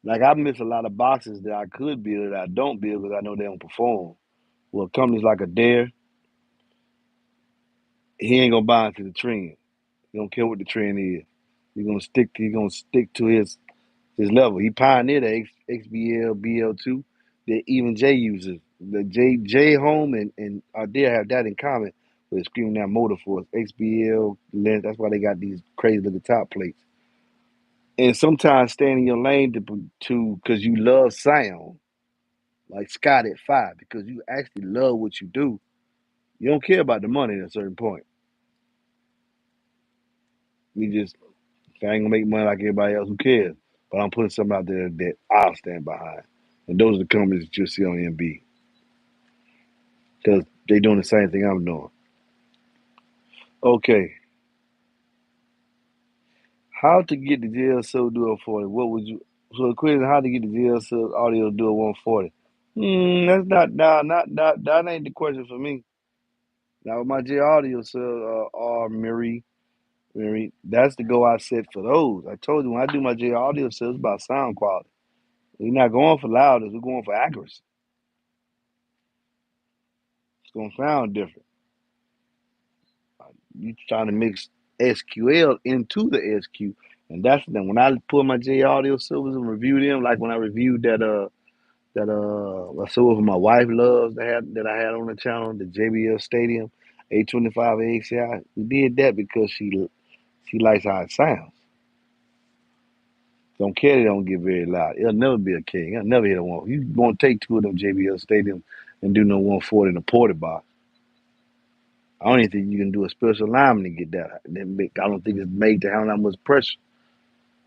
like I miss a lot of boxes that I could build that I don't build because I know they don't perform. Well, companies like a Dare, he ain't gonna buy into the trend. He don't care what the trend is. He's gonna stick to his level. He pioneered the XBL BL2 that even Jay uses. The J Home and Ardell have that in common with screaming that motor force. XBL length. That's why they got these crazy little top plates. And sometimes staying in your lane to because you love sound, like Scott at 5, because you actually love what you do. You don't care about the money at a certain point. You just if I ain't gonna make money like everybody else. Who cares? But I'm putting something out there that I'll stand behind. And those are the companies that you'll see on MB because they doing the same thing I'm doing. Okay, how to get the JLSO Duo 40? What would you? So the question: how to get the JLSO Audio Duo 140? That's not that ain't the question for me. Now with my J Audio cell Mary, that's the goal I set for those. I told you when I do my J Audio cells, it's about sound quality. We're not going for loudness. We're going for accuracy. It's gonna sound different. You trying to mix SQL into the SQ, and that's the thing. When I put my J Audio silvers and review them, like when I reviewed that silver my wife loves that I had on the channel, the JBL Stadium A25 AXI. We did that because she likes how it sounds. Don't care they don't get very loud. It'll never be a king. It'll never hit a one. You won't take two of them JBL Stadium and do no 140 in a porta box. I don't even think you can do a special alignment to get that. I don't think it's made to handle that much pressure.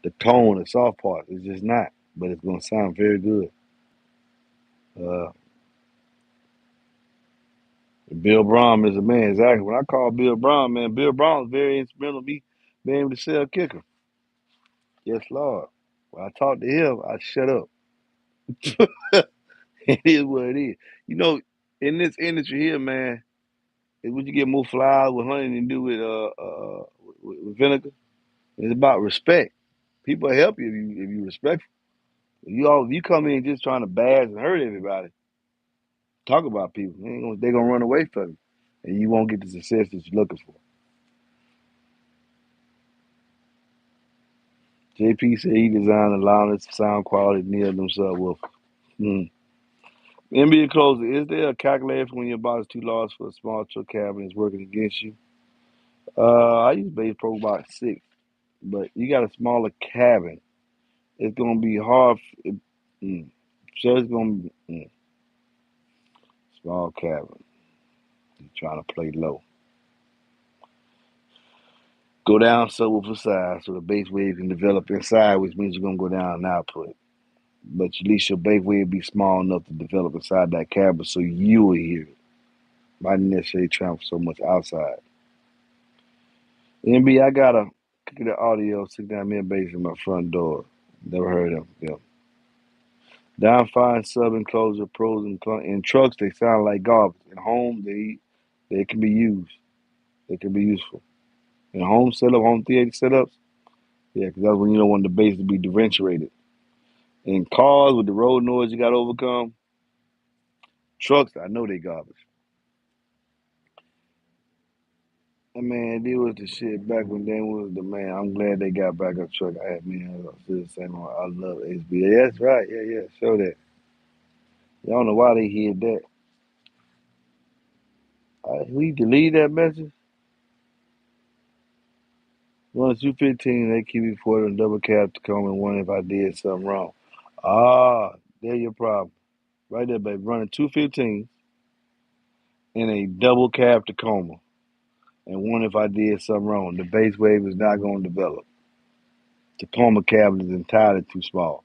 The tone, the soft part, it's just not. But it's gonna sound very good. Uh, Bill Brown is a man. Exactly. When I call Bill Brown, man, Bill Brown was very instrumental in me being able to sell kicker. Yes, Lord. When I talk to him, I shut up. It is what it is. You know, in this industry here, man, is would you get more flowers with honey than you do with vinegar? It's about respect. People help you if you respectful. If you come in just trying to bash and hurt everybody, talk about people, they gonna run away from you, and you won't get the success that you're looking for. JP said he designed a loudness, sound quality near them subwoofer. Hmm. MBE Enclosure, is there a calculator for when your box is too large for a small truck cabin is working against you? I use Base Pro Box 6, but you got a smaller cabin. It's gonna be hard. Mm, so it's gonna be small cabin. You're trying to play low. Go down subwoofer size so the bass wave can develop inside, which means you're gonna go down in output. But at least your bass wave be small enough to develop inside that cabin so you will hear it. Might not necessarily travel so much outside. MB, I got a the audio 69 bass in my front door. Never heard of them. Down fine sub enclosure pros and in trucks they sound like garbage. In home they can be used. They can be useful. In home setup, home theater setups, yeah, because that's when you don't want the bass to be differentiated. In cars with the road noise you got to overcome, trucks I know they garbage. And man, they was the shit back when they was the man. I'm glad they got back on truck. I had me still the same. I love HB. Yeah, that's right. Yeah, yeah. Show that. Y'all don't know why they hid that. We delete that message. Once you 15, they keep me for it and double cap to come and one if I did something wrong. Ah, there your problem. Right there, baby. Running 215 in a double cab Tacoma. and wonder if I did something wrong. The base wave is not going to develop. The Tacoma cavity is entirely too small.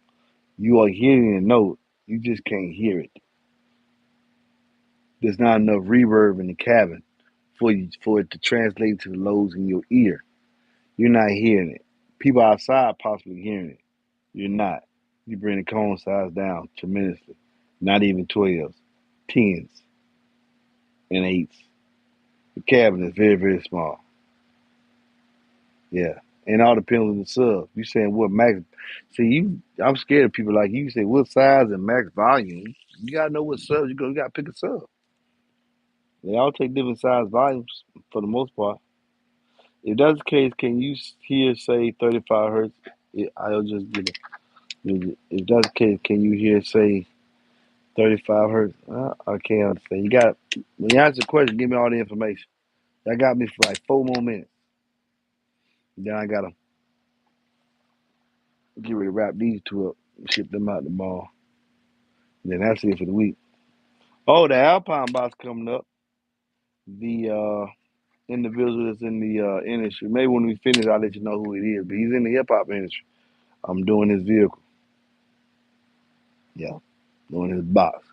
You are hearing a note, you just can't hear it. There's not enough reverb in the cabin for it to translate to the lows in your ear. You're not hearing it. People outside possibly hearing it. You're not. You bring the cone size down tremendously. Not even 12s, 10s, and 8s. The cabin is very, very small. Yeah. And all depends on the sub. You saying what max? See, I'm scared of people like you. Say what size and max volume. You gotta know what subs you gotta pick a sub. They all take different size volumes for the most part. If that's the case, can you hear say 35 hertz? I'll just get it. If that's the case, can you hear say 35 hertz? I can't understand. You got when you answer the question, give me all the information. That got me for like 4 more minutes. Then I gotta get ready to wrap these two up, and ship them out the mall. Then that's it for the week. Oh, the Alpine box coming up. The individual that's in the industry. Maybe when we finish, I'll let you know who it is. But he's in the hip hop industry. I'm doing his vehicle. Yeah, doing his box.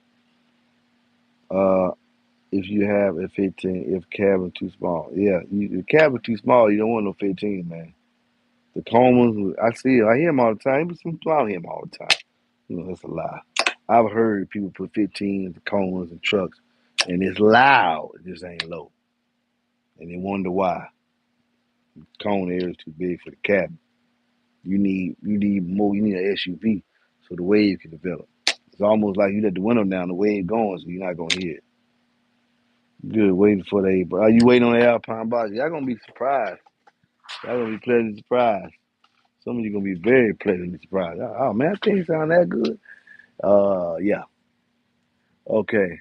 Uh, if you have a 15, if cabin too small, yeah, if cabin too small, you don't want no 15, man. The Coleman's, I see it. I hear him all the time. But I don't hear him all the time. That's a lie. I've heard people put 15s, the Coleman's, and trucks, and it's loud. It just ain't low, and they wonder why. The cone area is too big for the cabin. You need more. You need an SUV so the wave can develop. It's almost like you let the window down, the wave going, so you're not gonna hear it. Good, waiting for the. But are you waiting on the Alpine box? Y'all gonna be surprised. Y'all gonna be pleasantly surprised. Some of you gonna be very pleasantly surprised. Oh man, that thing sound that good. Yeah. Okay.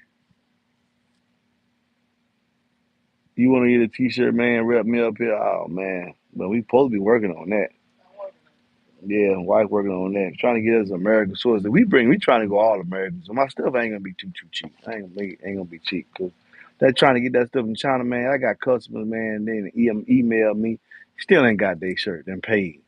You want to get a T-shirt, man? Rep me up here. Oh man, but we supposed to be working on that. Yeah, wife working on that. Trying to get us American source. We trying to go all American. So my stuff ain't gonna be too cheap. Ain't gonna be cheap because they're trying to get that stuff in China, man. I got customers, man. They email me, still ain't got their shirt. Then paid.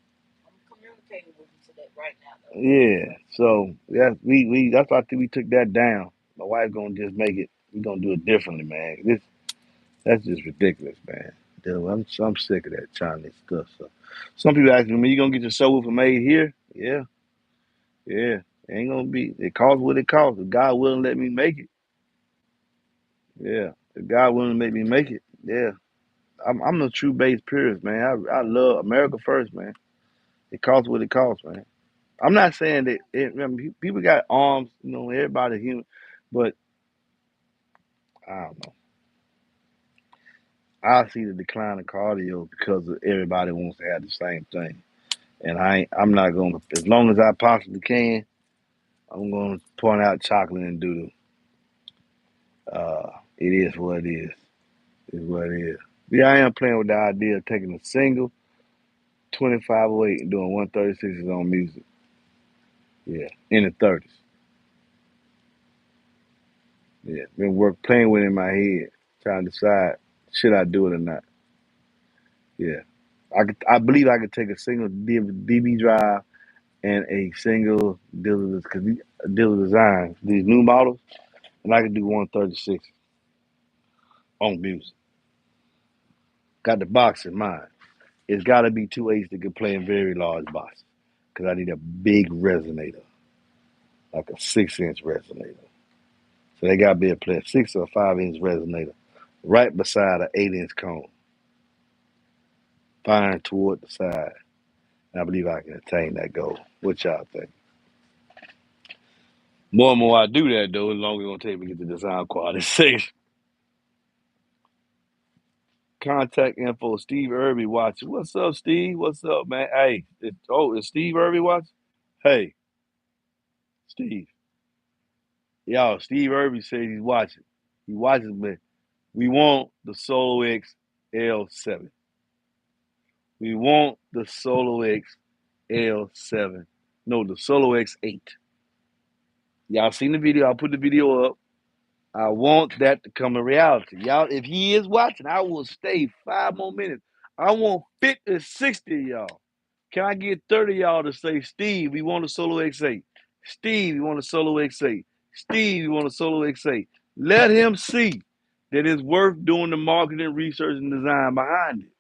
Yeah, so that's why I think we took that down. My wife gonna just make it. We gonna do it differently, man. That's just ridiculous, man. Dude, I'm sick of that Chinese stuff. So some people asking me, "You gonna get your subwoofer made here?" Yeah, yeah. Ain't gonna be. It costs what it costs. If God willing, let me make it. Yeah, if God willing to make me make it. Yeah, I'm a true base purist, man. I love America first, man. It costs what it costs, man. I'm not saying that people got arms, everybody's human, but I don't know. I see the decline of cardio because of everybody wants to have the same thing. And I'm not gonna, as long as I possibly can, I'm gonna point out chocolate and doodle. It is what it is. It's what it is. Yeah, I am playing with the idea of taking a single 2508 and doing 136s on music. Yeah, in the 30s. Yeah, been playing with it in my head, trying to decide should I do it or not. Yeah, I believe I could take a single DB drive and a single dealer design, these new models, and I could do 136 on music. Got the box in mind. It's got to be two eights that can play in very large boxes because I need a big resonator, like a 6-inch resonator. So they got to be able to play a 6 or 5-inch resonator right beside an 8-inch cone, firing toward the side. And I believe I can attain that goal. What y'all think? More and more I do that, though, the longer it's going to take me to get the design quality 6. Contact info, Steve Irby watching. What's up, Steve? What's up, man? Hey, is Steve Irby watching? Hey, Steve. Y'all, Steve Irby says he's watching. He watches me. We want the Solo X L7. We want the Solo X L7. No, the Solo X8. Y'all seen the video? I'll put the video up. I want that to come to reality. Y'all, if he is watching, I will stay 5 more minutes. I want 50, 60 of y'all. Can I get 30 of y'all to say, Steve, we want a solo X8. Steve, we want a solo X8. Steve, we want a solo X8. Let him see that it's worth doing the marketing, research, and design behind it.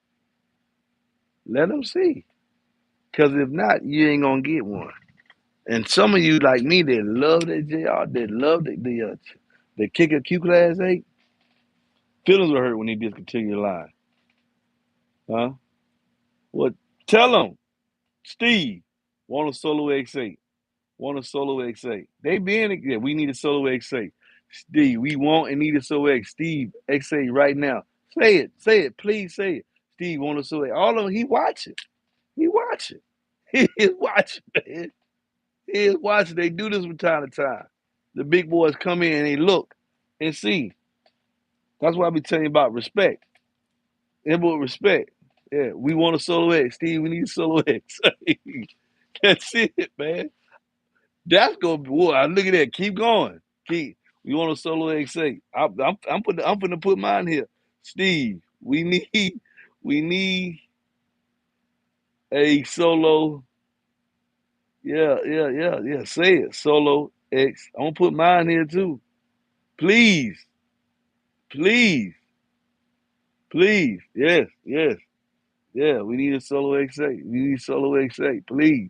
Let him see. Because if not, you ain't going to get one. And some of you like me that love that JR, that love the Kicker Q Class 8, feelings were hurt when he discontinued the line. Huh? Well, tell them, Steve, want a solo X8. Want a solo X8. They being, yeah, we need a solo X8. Steve, we want and need a solo X. Steve, X8 right now. Say it, please say it. Steve, want a solo X. All of them, he watching. He watching. He is watching, man. He is watching. They do this from time to time. The big boys come in and they look and see. That's why I be telling you about respect. Input respect. Yeah, we want a solo X. Steve, we need a solo X. That's it, man. That's gonna be. Boy, look at that. Keep going. Keep. We want a solo X8. I'm gonna put mine here. Steve, we need a solo. Yeah. Say it. Solo X. I'm gonna put mine here too. Please, please, please. Yes. Yeah, we need a solo X8. We need solo X8, please.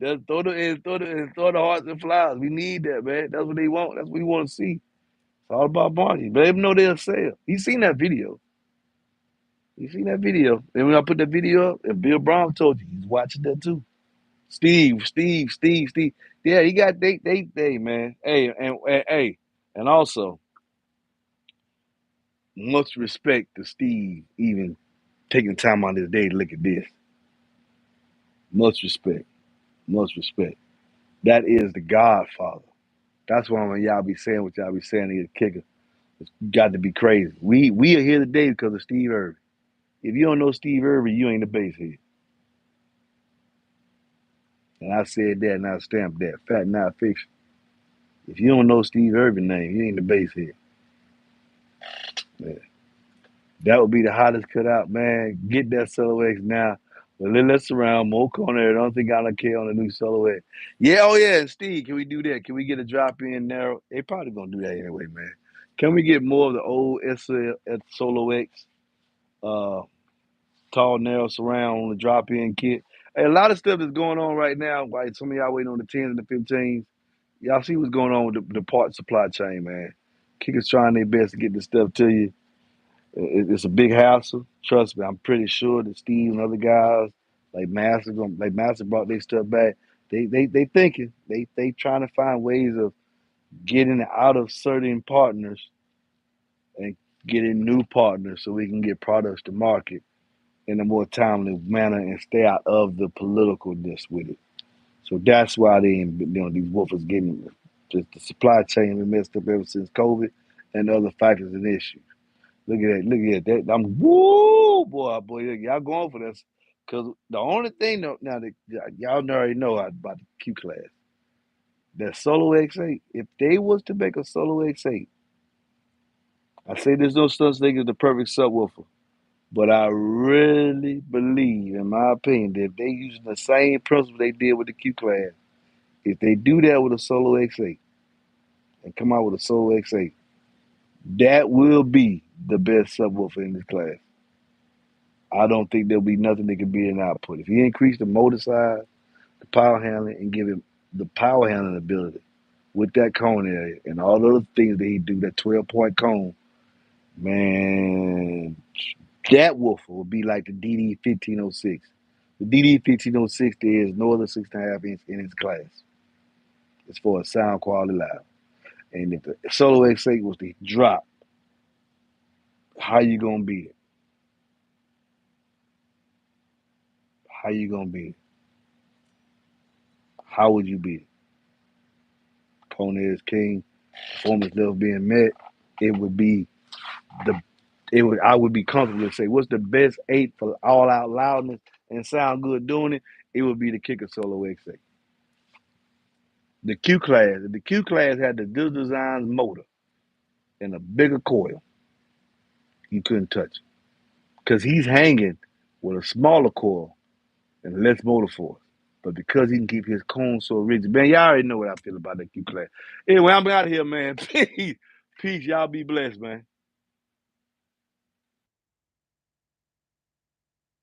Just throw the hearts and flowers. We need that, man. That's what they want. That's what we want to see. It's all about marketing. Let them know they'll sell. You seen that video. You seen that video. And when I put that video up, and Bill Brown told you, he's watching that too. Steve. Yeah, he got they man. Hey. And also, much respect to Steve even taking time on his day to look at this. Much respect. Much respect. That is the Godfather. That's why when y'all be saying what y'all be saying to the kicker, it's got to be crazy. We are here today because of Steve Irby. If you don't know Steve Irby, you ain't the base head. And I said that and I stamped that. Fact, not fiction. If you don't know Steve Irby's name, you ain't the base head. Yeah. That would be the hottest cutout, man. Get that Solo X now. But let's surround more corner. I don't think I don't care on the new Solo X. Yeah, oh yeah, and Steve, can we do that? Can we get a drop in narrow? They probably gonna do that anyway, man. Can we get more of the old SL Solo X, uh, tall narrow surround on the drop in kit? Hey, a lot of stuff is going on right now. Like some of y'all waiting on the 10s and the 15s. Y'all see what's going on with the part supply chain, man. Kickers trying their best to get this stuff to you. It's a big hassle. Trust me, I'm pretty sure that Steve and other guys like Master brought their stuff back. They thinking. They trying to find ways of getting out of certain partners and getting new partners so we can get products to market in a more timely manner and stay out of the politicalness with it. So that's why these woofers getting just the supply chain been messed up ever since COVID and other factors and issues. Look at that. I'm woo boy. Y'all going for this? Cause the only thing now that y'all already know about the Q class, that solo X8. If they was to make a solo X8, I say there's no such thing as the perfect subwoofer, but I really believe, in my opinion, that if they using the same principle they did with the Q class, if they do that with a solo X8 and come out with a solo X8, that will be the best subwoofer in this class. I don't think there'll be nothing that can beat an output. If you increase the motor size, the power handling, and give him the power handling ability with that cone area and all the other things that he do, that 12-point cone, man, that woofer will be like the DD 1506. The DD 1506, there is no other 6.5 inch in its class as far as sound quality loud. And if the Solo X8 was to drop, how you gonna beat it? How you gonna beat it? How would you beat it? Cone is king. Performance level being met. It would be the I would be comfortable to say what's the best 8 for all out loudness and sound good doing it. It would be the Kicker Solo X8. The Q class had the Digital Designs motor and a bigger coil. You couldn't touch it because he's hanging with a smaller coil and less motor force. But because he can keep his cone so rigid, man, y'all already know what I feel about that Q class. Anyway, I'm out of here, man. Peace. Peace. Y'all be blessed, man.